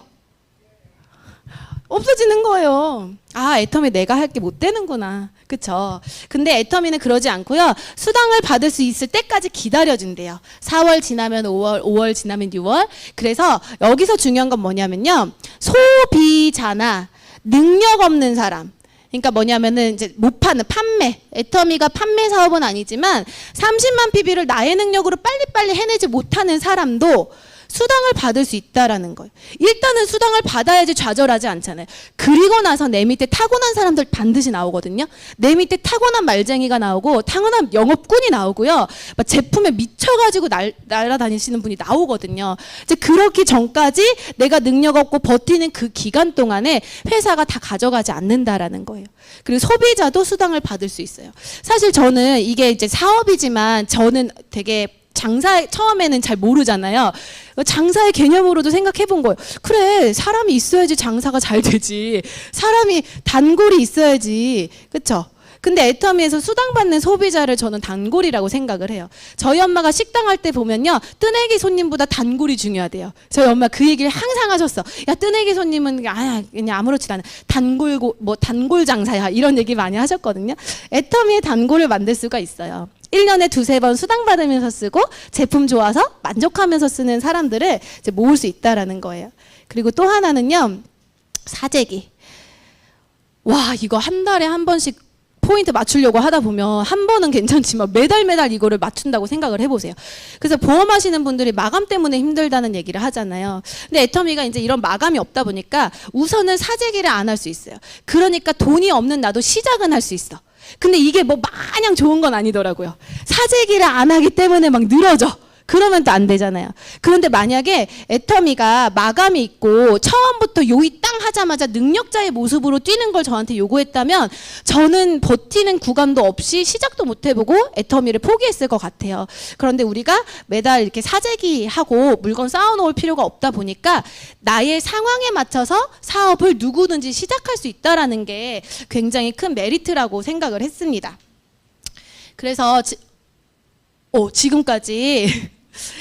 없어지는 거예요. 아, 애터미 내가 할 게 못 되는구나. 그쵸? 근데 애터미는 그러지 않고요. 수당을 받을 수 있을 때까지 기다려준대요. 4월 지나면 5월, 5월 지나면 6월. 그래서 여기서 중요한 건 뭐냐면요. 소비자나 능력 없는 사람. 그러니까 뭐냐면은 이제 못 파는 판매. 애터미가 판매 사업은 아니지만 30만 PB를 나의 능력으로 빨리빨리 해내지 못하는 사람도 수당을 받을 수 있다라는 거예요. 일단은 수당을 받아야지 좌절하지 않잖아요. 그리고 나서 내 밑에 타고난 사람들 반드시 나오거든요. 내 밑에 타고난 말쟁이가 나오고 타고난 영업꾼이 나오고요. 막 제품에 미쳐가지고 날아다니시는 분이 나오거든요. 이제 그렇기 전까지 내가 능력 없고 버티는 그 기간 동안에 회사가 다 가져가지 않는다라는 거예요. 그리고 소비자도 수당을 받을 수 있어요. 사실 저는 이게 이제 사업이지만 저는 되게 장사 처음에는 잘 모르잖아요. 장사의 개념으로도 생각해 본 거예요. 그래, 사람이 있어야지 장사가 잘 되지. 사람이 단골이 있어야지. 그렇죠? 근데 애터미에서 수당받는 소비자를 저는 단골이라고 생각을 해요. 저희 엄마가 식당 할 때 보면요. 뜨내기 손님보다 단골이 중요하대요. 저희 엄마 그 얘기를 항상 하셨어. 야, 뜨내기 손님은 그냥 아무렇지도 않아. 단골 장사야. 이런 얘기 많이 하셨거든요. 애터미의 단골을 만들 수가 있어요. 1년에 두세 번 수당 받으면서 쓰고 제품 좋아서 만족하면서 쓰는 사람들을 이제 모을 수 있다라는 거예요. 그리고 또 하나는요. 사재기. 와, 이거 한 달에 한 번씩 포인트 맞추려고 하다 보면 한 번은 괜찮지만 매달 이거를 맞춘다고 생각을 해보세요. 그래서 보험하시는 분들이 마감 때문에 힘들다는 얘기를 하잖아요. 근데 애터미가 이제 이런 마감이 없다 보니까 우선은 사재기를 안 할 수 있어요. 그러니까 돈이 없는 나도 시작은 할 수 있어. 근데 이게 뭐 마냥 좋은 건 아니더라고요. 사재기를 안 하기 때문에 막 늘어져. 그러면 또 안 되잖아요. 그런데 만약에 애터미가 마감이 있고 처음부터 요이 땅 하자마자 능력자의 모습으로 뛰는 걸 저한테 요구했다면 저는 버티는 구간도 없이 시작도 못 해보고 애터미를 포기했을 것 같아요. 그런데 우리가 매달 이렇게 사재기하고 물건 쌓아놓을 필요가 없다 보니까 나의 상황에 맞춰서 사업을 누구든지 시작할 수 있다라는 게 굉장히 큰 메리트라고 생각을 했습니다. 그래서 지금까지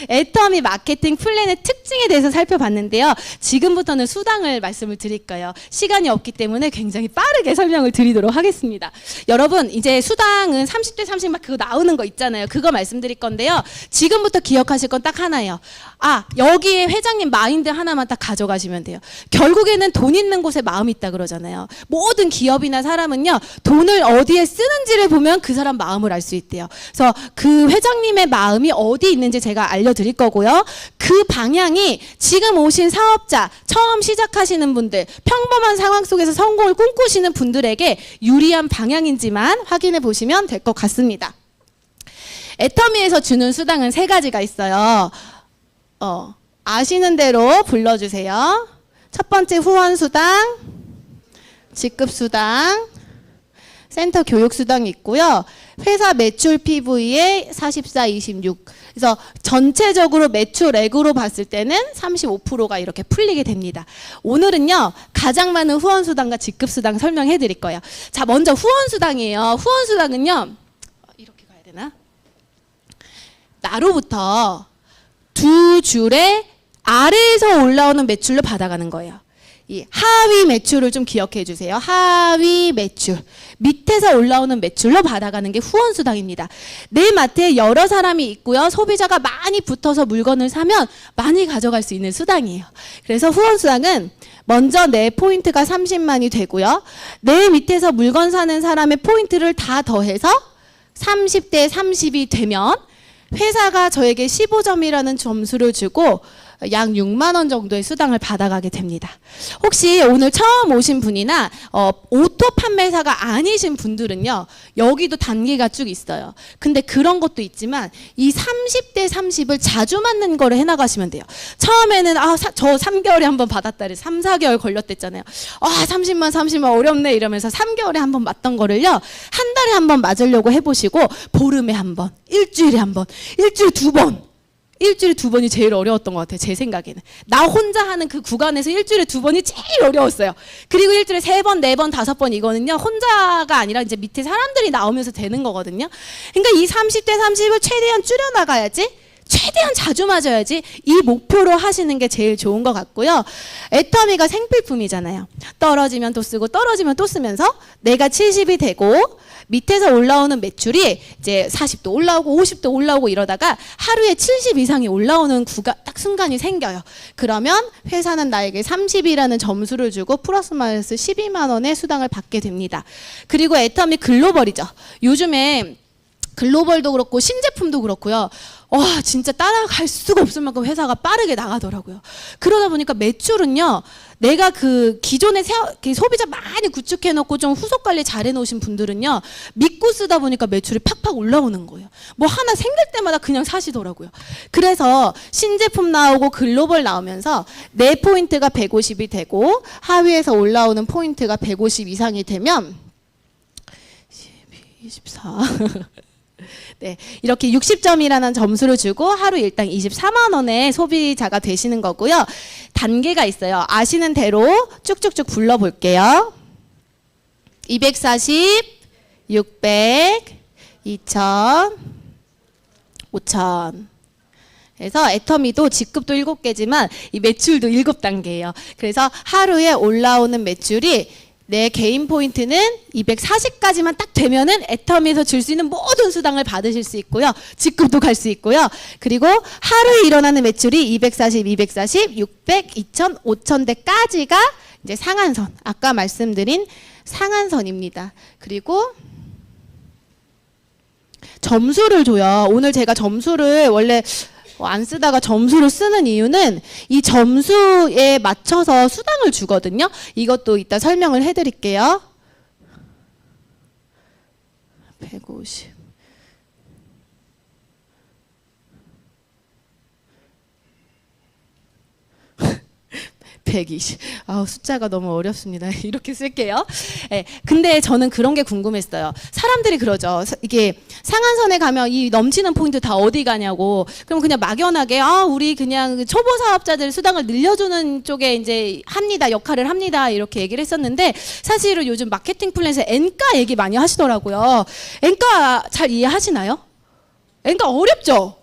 애터미 마케팅 플랜의 특징에 대해서 살펴봤는데요. 지금부터는 수당을 말씀을 드릴 거예요. 시간이 없기 때문에 굉장히 빠르게 설명을 드리도록 하겠습니다. 여러분, 이제 수당은 30대 30 막 그거 나오는 거 있잖아요. 그거 말씀드릴 건데요. 지금부터 기억하실 건 딱 하나예요. 아, 여기에 회장님 마인드 하나만 딱 가져가시면 돼요. 결국에는 돈 있는 곳에 마음이 있다 그러잖아요. 모든 기업이나 사람은요. 돈을 어디에 쓰는지를 보면 그 사람 마음을 알 수 있대요. 그래서 그 회장님의 마음이 어디 있는지 제가 알려드릴 거고요. 그 방향이 지금 오신 사업자, 처음 시작하시는 분들, 평범한 상황 속에서 성공을 꿈꾸시는 분들에게 유리한 방향인지만 확인해 보시면 될 것 같습니다. 애터미에서 주는 수당은 3가지가 있어요. 아시는 대로 불러주세요. 첫 번째 후원수당, 직급수당, 센터 교육수당이 있고요. 회사 매출 PV의 44, 26. 그래서 전체적으로 매출액으로 봤을 때는 35%가 이렇게 풀리게 됩니다. 오늘은요. 가장 많은 후원수당과 직급수당 설명해 드릴 거예요. 자, 먼저 후원수당이에요. 후원수당은요. 이렇게 가야 되나? 나로부터 2줄의 아래에서 올라오는 매출로 받아가는 거예요. 이 하위 매출을 좀 기억해 주세요. 하위 매출. 밑에서 올라오는 매출로 받아가는 게 후원수당입니다. 내 마트에 여러 사람이 있고요. 소비자가 많이 붙어서 물건을 사면 많이 가져갈 수 있는 수당이에요. 그래서 후원수당은 먼저 내 포인트가 30만이 되고요. 내 밑에서 물건 사는 사람의 포인트를 다 더해서 30대 30이 되면 회사가 저에게 15점이라는 점수를 주고 약 6만 원 정도의 수당을 받아가게 됩니다. 혹시 오늘 처음 오신 분이나 오토 판매사가 아니신 분들은요. 여기도 단계가 쭉 있어요. 근데 그런 것도 있지만 이 30대 30을 자주 맞는 거를 해나가시면 돼요. 처음에는 저 3개월에 한 번 받았다래. 3, 4개월 걸렸댔잖아요. 30만 어렵네 이러면서 3개월에 한 번 맞던 거를요. 한 달에 한 번 맞으려고 해보시고 보름에 한 번, 일주일에 한 번, 일주일에 2번. 일주일에 2번이 제일 어려웠던 것 같아요. 제 생각에는. 나 혼자 하는 그 구간에서 일주일에 2번이 제일 어려웠어요. 그리고 일주일에 3번, 4번, 5번 이거는요. 혼자가 아니라 이제 밑에 사람들이 나오면서 되는 거거든요. 그러니까 이 30대 30을 최대한 줄여나가야지 최대한 자주 맞아야지 이 목표로 하시는 게 제일 좋은 것 같고요. 애터미가 생필품이잖아요. 떨어지면 또 쓰고 떨어지면 또 쓰면서 내가 70이 되고 밑에서 올라오는 매출이 이제 40도 올라오고 50도 올라오고 이러다가 하루에 70 이상이 올라오는 딱 순간이 생겨요. 그러면 회사는 나에게 30이라는 점수를 주고 플러스 마이너스 12만 원의 수당을 받게 됩니다. 그리고 애터미 글로벌이죠. 요즘에 글로벌도 그렇고 신제품도 그렇고요. 와, 진짜 따라갈 수가 없을 만큼 회사가 빠르게 나가더라고요. 그러다 보니까 매출은요, 내가 그 기존에 소비자 많이 구축해놓고 좀 후속 관리 잘해놓으신 분들은요, 믿고 쓰다 보니까 매출이 팍팍 올라오는 거예요. 뭐 하나 생길 때마다 그냥 사시더라고요. 그래서 신제품 나오고 글로벌 나오면서 내 포인트가 150이 되고 하위에서 올라오는 포인트가 150 이상이 되면 12, 24 네, 이렇게 60점이라는 점수를 주고 하루 일당 24만 원의 소비자가 되시는 거고요. 단계가 있어요. 아시는 대로 쭉쭉쭉 불러볼게요. 240, 600, 2000, 5000. 그래서 애터미도 직급도 7개지만 이 매출도 7단계예요. 그래서 하루에 올라오는 매출이 내 개인 포인트는 240까지만 딱 되면은 애터미에서 줄 수 있는 모든 수당을 받으실 수 있고요. 직급도 갈 수 있고요. 그리고 하루에 일어나는 매출이 240, 240, 600, 2000, 5000대까지가 이제 상한선. 아까 말씀드린 상한선입니다. 그리고 점수를 줘요. 오늘 제가 점수를 원래 안 쓰다가 점수를 쓰는 이유는 이 점수에 맞춰서 수당을 주거든요. 이것도 이따 설명을 해드릴게요. 150. 120. 숫자가 너무 어렵습니다. 이렇게 쓸게요. 네, 근데 저는 그런 게 궁금했어요. 사람들이 그러죠. 이게 상한선에 가면 이 넘치는 포인트 다 어디 가냐고. 그럼 그냥 막연하게 우리 그냥 초보 사업자들 수당을 늘려주는 쪽에 이제 역할을 합니다. 이렇게 얘기를 했었는데 사실은 요즘 마케팅 플랜에서 N가 얘기 많이 하시더라고요. N가 잘 이해하시나요? N가 어렵죠?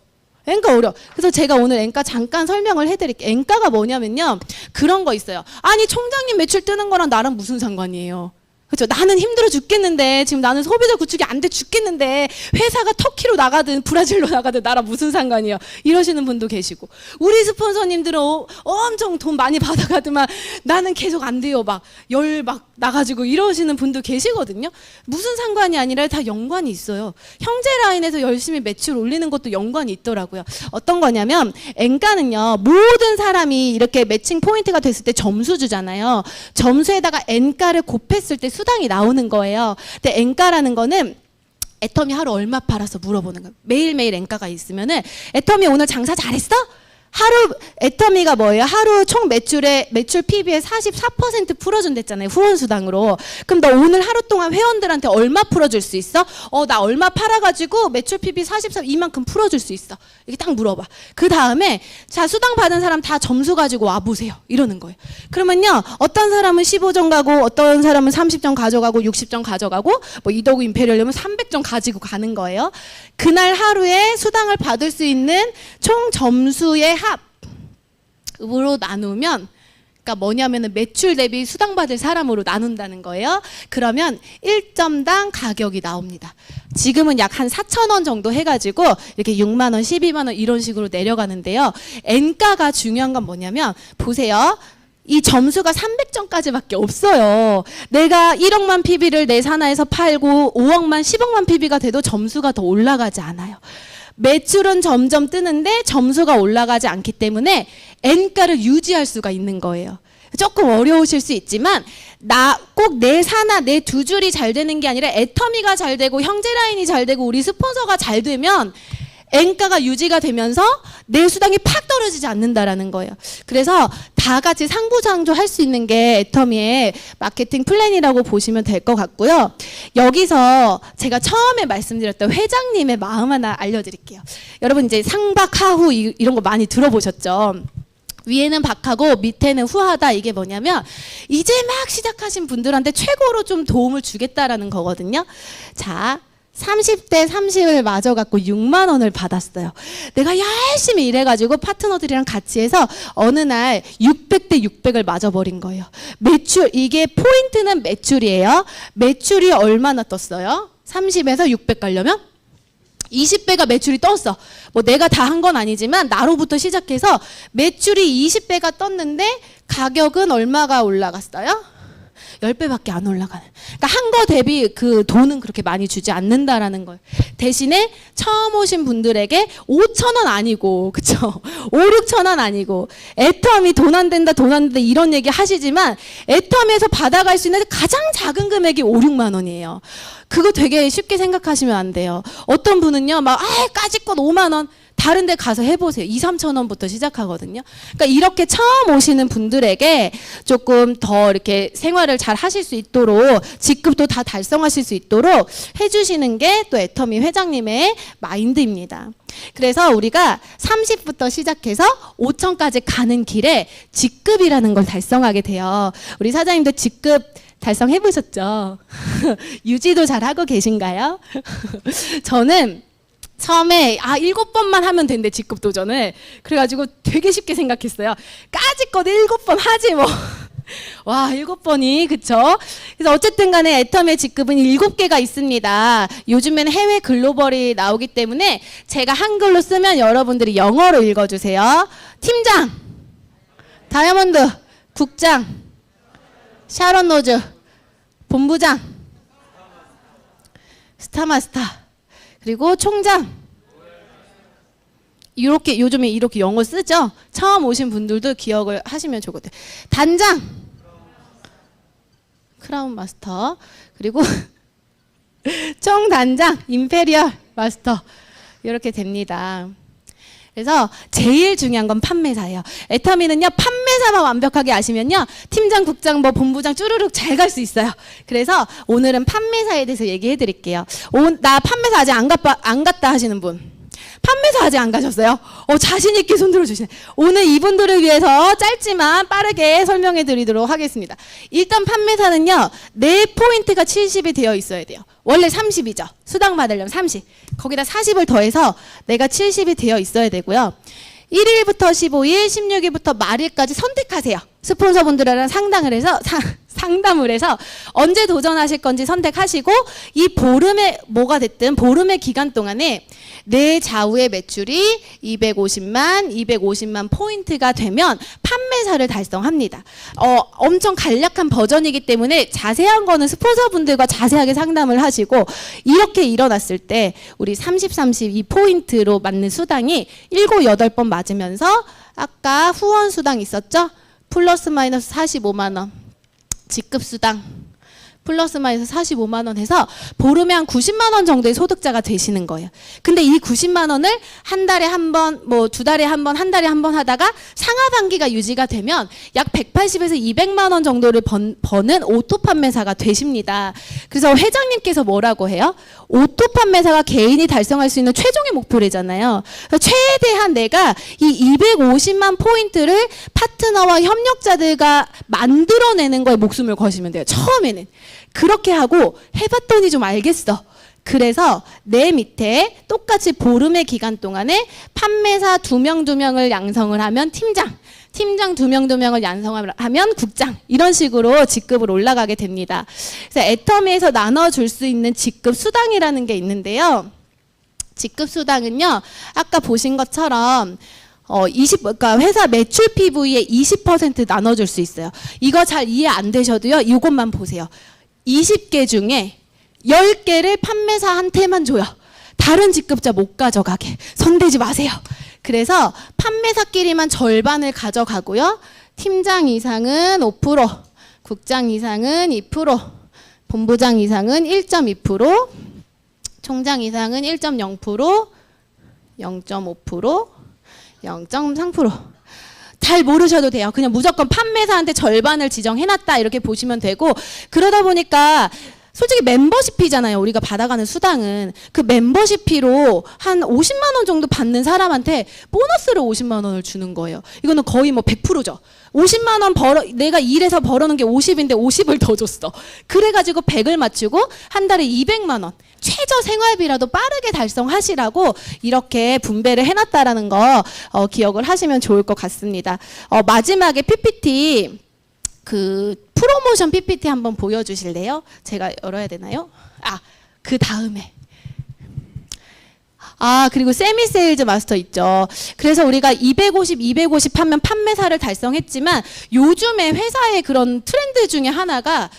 N가 어려워. 그래서 제가 오늘 N가 잠깐 설명을 해드릴게요. N가가 뭐냐면요. 그런 거 있어요. 아니 총장님 매출 뜨는 거랑 나랑 무슨 상관이에요. 그렇죠. 나는 힘들어 죽겠는데 지금 나는 소비자 구축이 안 돼 죽겠는데 회사가 터키로 나가든 브라질로 나가든 나랑 무슨 상관이에요. 이러시는 분도 계시고 우리 스폰서님들은 엄청 돈 많이 받아가더만 나는 계속 안 돼요. 막 나가지고 이러시는 분도 계시거든요. 무슨 상관이 아니라 다 연관이 있어요. 형제 라인에서 열심히 매출 올리는 것도 연관이 있더라고요. 어떤 거냐면 N가는요. 모든 사람이 이렇게 매칭 포인트가 됐을 때 점수 주잖아요. 점수에다가 N가를 곱했을 때 수당이 나오는 거예요. 근데 N가라는 거는 애터미 하루 얼마 팔아서 물어보는 거예요. 매일매일 N가가 있으면은 애터미 오늘 장사 잘했어? 하루 애터미가 뭐예요? 하루 총 매출의 매출 PB의 44% 풀어준댔잖아요. 후원수당으로. 그럼 너 오늘 하루 동안 회원들한테 얼마 풀어줄 수 있어? 나 얼마 팔아가지고 매출 PB 44 이만큼 풀어줄 수 있어. 이렇게 딱 물어봐. 그 다음에 자 수당 받은 사람 다 점수 가지고 와 보세요. 이러는 거예요. 그러면요 어떤 사람은 15점 가고 어떤 사람은 30점 가져가고 60점 가져가고 뭐 이더구 임페리얼이면 300점 가지고 가는 거예요. 그날 하루에 수당을 받을 수 있는 총 점수의 합으로 나누면 그러니까 뭐냐면은 매출 대비 수당 받을 사람으로 나눈다는 거예요. 그러면 1점당 가격이 나옵니다. 지금은 약 한 4,000원 정도 해가지고 이렇게 6만 원, 12만 원 이런 식으로 내려가는데요. N가가 중요한 건 뭐냐면 보세요. 이 점수가 300점까지밖에 없어요. 내가 1억만 PB를 내 산하에서 팔고 5억만, 10억만 PB가 돼도 점수가 더 올라가지 않아요. 매출은 점점 뜨는데 점수가 올라가지 않기 때문에 N가를 유지할 수가 있는 거예요. 조금 어려우실 수 있지만 꼭 내 산하 내 두 줄이 잘 되는 게 아니라 애터미가 잘 되고 형제 라인이 잘 되고 우리 스폰서가 잘 되면 N가가 유지가 되면서 내 수당이 팍 떨어지지 않는다라는 거예요. 그래서 다 같이 상부상조할 수 있는 게 애터미의 마케팅 플랜이라고 보시면 될 것 같고요. 여기서 제가 처음에 말씀드렸던 회장님의 마음 하나 알려드릴게요. 여러분 이제 상박하후 이런 거 많이 들어보셨죠? 위에는 박하고 밑에는 후하다. 이게 뭐냐면 이제 막 시작하신 분들한테 최고로 좀 도움을 주겠다라는 거거든요. 자, 30대 30을 맞아갖고 6만 원을 받았어요. 내가 열심히 일해가지고 파트너들이랑 같이 해서 어느 날 600대 600을 맞아버린 거예요. 매출, 이게 포인트는 매출이에요. 매출이 얼마나 떴어요? 30에서 600 가려면? 20배가 매출이 떴어. 뭐 내가 다 한 건 아니지만 나로부터 시작해서 매출이 20배가 떴는데 가격은 얼마가 올라갔어요? 10배밖에 안 올라가는. 그러니까 한 거 대비 그 돈은 그렇게 많이 주지 않는다라는 거예요. 대신에 처음 오신 분들에게 5천 원 아니고, 그쵸? 5, 6천 원 아니고, 애텀이 돈 안 된다, 돈 안 된다 이런 얘기 하시지만 애텀에서 받아갈 수 있는 가장 작은 금액이 5, 6만 원이에요. 그거 되게 쉽게 생각하시면 안 돼요. 어떤 분은요, 막, 까짓것 5만 원. 다른 데 가서 해보세요. 2, 3천 원부터 시작하거든요. 그러니까 이렇게 처음 오시는 분들에게 조금 더 이렇게 생활을 잘 하실 수 있도록 직급도 다 달성하실 수 있도록 해주시는 게 또 애터미 회장님의 마인드입니다. 그래서 우리가 30부터 시작해서 5천까지 가는 길에 직급이라는 걸 달성하게 돼요. 우리 사장님도 직급 달성해 보셨죠? 유지도 잘 하고 계신가요? 저는 처음에 7번만 하면 된대, 직급 도전을. 그래가지고 되게 쉽게 생각했어요. 까짓것 7번 하지 뭐. 와, 7번이 그쵸? 그래서 어쨌든 간에 애텀의 직급은 7개가 있습니다. 요즘에는 해외 글로벌이 나오기 때문에 제가 한글로 쓰면 여러분들이 영어로 읽어주세요. 팀장, 다이아몬드, 국장, 샤론 노즈, 본부장, 스타마스타, 그리고 총장. 이렇게 요즘에 이렇게 영어 쓰죠. 처음 오신 분들도 기억을 하시면 좋거든요. 단장, 크라운 마스터, 그리고 총단장, 임페리얼 마스터, 이렇게 됩니다. 그래서 제일 중요한 건 판매사예요. 애터미는요, 판매사만 완벽하게 아시면요, 팀장, 국장, 뭐 본부장 쭈루룩 잘 갈 수 있어요. 그래서 오늘은 판매사에 대해서 얘기해 드릴게요. 나 판매사 아직 안 갔다 하시는 분. 판매사 아직 안 가셨어요? 자신 있게 손 들어주시네. 오늘 이분들을 위해서 짧지만 빠르게 설명해 드리도록 하겠습니다. 일단 판매사는요, 내 포인트가 70이 되어 있어야 돼요. 원래 30이죠. 수당 받으려면 30. 거기다 40을 더해서 내가 70이 되어 있어야 되고요. 1일부터 15일, 16일부터 말일까지 선택하세요. 스폰서분들이랑 상담을 해서 언제 도전하실 건지 선택하시고, 이 보름에 뭐가 됐든 보름의 기간 동안에 내 좌우의 매출이 250만 포인트가 되면 판매사를 달성합니다. 엄청 간략한 버전이기 때문에 자세한 거는 스폰서분들과 자세하게 상담을 하시고, 이렇게 일어났을 때 우리 30, 30 이 포인트로 맞는 수당이 7, 8번 맞으면서 아까 후원 수당 있었죠? 플러스 마이너스 45만 원. 직급 수당 플러스 마이너스 45만 원 해서 보름에 한 90만 원 정도의 소득자가 되시는 거예요. 근데 이 90만 원을 한 달에 한 번, 뭐 2달에 한 번, 한 달에 한 번 하다가 상하반기가 유지가 되면 약 180에서 200만 원 정도를 버는 오토 판매사가 되십니다. 그래서 회장님께서 뭐라고 해요? 오토 판매사가 개인이 달성할 수 있는 최종의 목표래잖아요. 최대한 내가 이 250만 포인트를 파트너와 협력자들과 만들어내는 거에 목숨을 거시면 돼요. 처음에는. 그렇게 하고 해봤더니 좀 알겠어. 그래서 내 밑에 똑같이 보름의 기간 동안에 판매사 2명을 양성을 하면 팀장 2명을 양성하면 국장, 이런 식으로 직급을 올라가게 됩니다. 그래서 애터미에서 나눠줄 수 있는 직급 수당이라는 게 있는데요. 직급 수당은요, 아까 보신 것처럼 그러니까 회사 매출 PV의 20% 나눠줄 수 있어요. 이거 잘 이해 안 되셔도요, 이것만 보세요. 20개 중에 10개를 판매사한테만 줘요. 다른 직급자 못 가져가게. 손대지 마세요. 그래서 판매사끼리만 절반을 가져가고요. 팀장 이상은 5%, 국장 이상은 2%, 본부장 이상은 1.2%, 총장 이상은 1.0%, 0.5%, 0.3%. 잘 모르셔도 돼요. 그냥 무조건 판매사한테 절반을 지정해놨다 이렇게 보시면 되고, 그러다 보니까 솔직히 멤버십비잖아요. 우리가 받아가는 수당은. 그 멤버십비로 한 50만 원 정도 받는 사람한테 보너스를 50만 원을 주는 거예요. 이거는 거의 뭐 100%죠. 50만 원 내가 일해서 벌어놓은 게 50인데 50을 더 줬어. 그래가지고 100을 맞추고 한 달에 200만 원. 최저 생활비라도 빠르게 달성하시라고 이렇게 분배를 해놨다라는 거 기억을 하시면 좋을 것 같습니다. 마지막에 PPT 그 프로모션 PPT 한번 보여주실래요? 제가 열어야 되나요? 그 다음에. 그리고 세미 세일즈 마스터 있죠. 그래서 우리가 250 하면 판매사를 달성했지만 요즘에 회사의 그런 트렌드 중에 하나가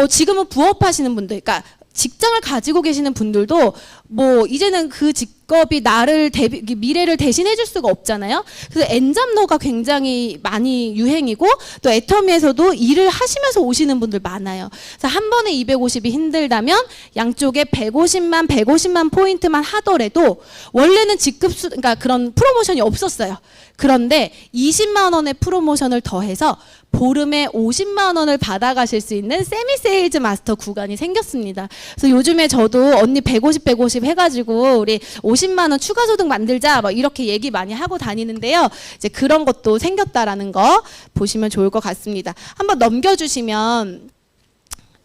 지금은 부업하시는 분들, 그러니까 직장을 가지고 계시는 분들도 뭐 이제는 그 직업이 미래를 대신해 줄 수가 없잖아요. 그래서 엔잡러가 굉장히 많이 유행이고 또 애터미에서도 일을 하시면서 오시는 분들 많아요. 그래서 한 번에 250이 힘들다면 양쪽에 150만 포인트만 하더라도 원래는 그러니까 그런 프로모션이 없었어요. 그런데 20만 원의 프로모션을 더해서 보름에 50만 원을 받아가실 수 있는 세미 세일즈 마스터 구간이 생겼습니다. 그래서 요즘에 저도 언니 150 해가지고 우리 50만 원 추가 소득 만들자 막 이렇게 얘기 많이 하고 다니는데요. 이제 그런 것도 생겼다라는 거 보시면 좋을 것 같습니다. 한번 넘겨주시면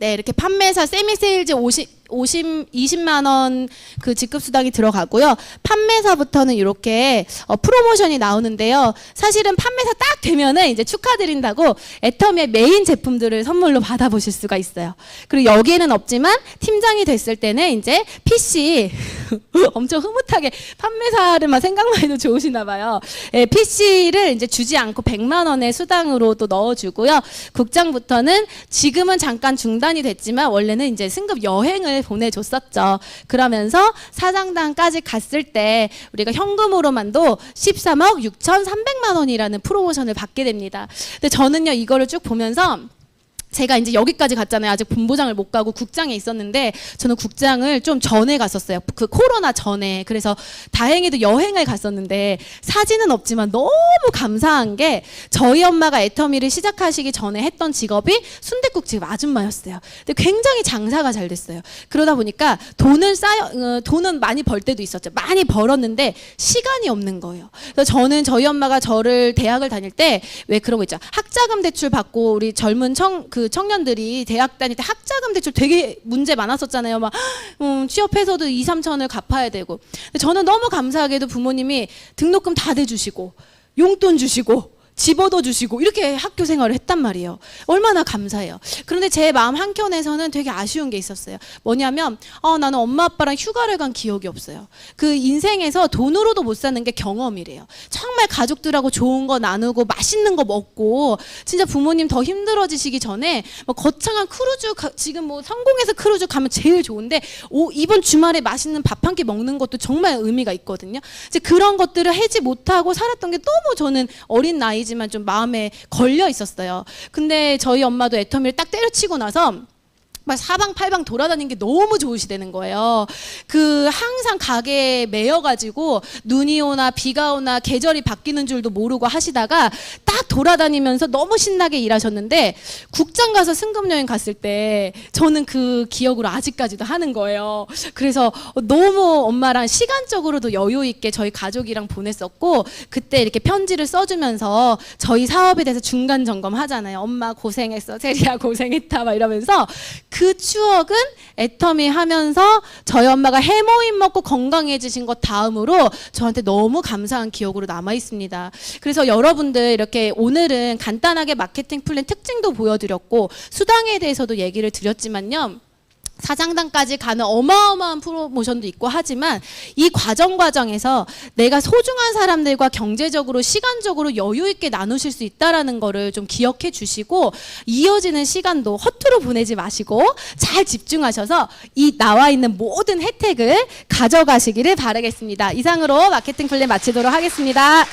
네, 이렇게 판매사 세미 세일즈 20만 원 그 직급 수당이 들어가고요. 판매사부터는 이렇게 프로모션이 나오는데요. 사실은 판매사 딱 되면은 이제 축하드린다고 애터미의 메인 제품들을 선물로 받아보실 수가 있어요. 그리고 여기에는 없지만 팀장이 됐을 때는 이제 PC 엄청 흐뭇하게 판매사를만 생각만 해도 좋으시나 봐요. PC를 이제 주지 않고 100만 원의 수당으로 또 넣어주고요. 국장부터는 지금은 잠깐 중단이 됐지만 원래는 이제 승급 여행을 보내줬었죠. 그러면서 사장단까지 갔을 때 우리가 현금으로만도 13억 6,300만 원이라는 프로모션을 받게 됩니다. 근데 저는요 이거를 쭉 보면서 제가 이제 여기까지 갔잖아요. 아직 본부장을 못 가고 국장에 있었는데 저는 국장을 좀 전에 갔었어요. 그 코로나 전에. 그래서 다행히도 여행을 갔었는데 사진은 없지만 너무 감사한 게 저희 엄마가 애터미를 시작하시기 전에 했던 직업이 순댓국집 아줌마였어요. 근데 굉장히 장사가 잘 됐어요. 그러다 보니까 돈은 많이 벌 때도 있었죠. 많이 벌었는데 시간이 없는 거예요. 그래서 저는 저희 엄마가 저를 대학을 다닐 때 왜 그런 거 있죠. 학자금 대출 받고 우리 젊은 청년들이 대학 다닐 때 학자금 대출 되게 문제 많았었잖아요. 막 취업해서도 2, 3천을 갚아야 되고. 근데 저는 너무 감사하게도 부모님이 등록금 다 대주시고 용돈 주시고 집 얻어주시고 이렇게 학교 생활을 했단 말이에요. 얼마나 감사해요. 그런데 제 마음 한켠에서는 되게 아쉬운 게 있었어요. 뭐냐면 나는 엄마 아빠랑 휴가를 간 기억이 없어요. 그 인생에서 돈으로도 못 사는 게 경험이래요. 정말 가족들하고 좋은 거 나누고 맛있는 거 먹고 진짜 부모님 더 힘들어지시기 전에 뭐 거창한 크루즈 지금 뭐 성공해서 크루즈 가면 제일 좋은데 이번 주말에 맛있는 밥 한 끼 먹는 것도 정말 의미가 있거든요. 이제 그런 것들을 하지 못하고 살았던 게 너무 저는 어린 나이 지만 좀 마음에 걸려 있었어요. 근데 저희 엄마도 애터미를 딱 때려치고 나서 막 사방팔방 돌아다니는 게 너무 좋으시다는 거예요. 항상 가게에 매여가지고 눈이 오나 비가 오나 계절이 바뀌는 줄도 모르고 하시다가 딱 돌아다니면서 너무 신나게 일하셨는데 국장 가서 승급여행 갔을 때 저는 그 기억으로 아직까지도 하는 거예요. 그래서 너무 엄마랑 시간적으로도 여유 있게 저희 가족이랑 보냈었고 그때 이렇게 편지를 써주면서 저희 사업에 대해서 중간 점검하잖아요. 엄마 고생했어, 세리야 고생했다 막 이러면서 그 추억은 애터미 하면서 저희 엄마가 해모임 먹고 건강해지신 것 다음으로 저한테 너무 감사한 기억으로 남아 있습니다. 그래서 여러분들 이렇게 오늘은 간단하게 마케팅 플랜 특징도 보여드렸고 수당에 대해서도 얘기를 드렸지만요. 사장단까지 가는 어마어마한 프로모션도 있고 하지만 이 과정에서 내가 소중한 사람들과 경제적으로 시간적으로 여유 있게 나누실 수 있다라는 거를 좀 기억해 주시고 이어지는 시간도 허투루 보내지 마시고 잘 집중하셔서 이 나와 있는 모든 혜택을 가져가시기를 바라겠습니다. 이상으로 마케팅 플랜 마치도록 하겠습니다.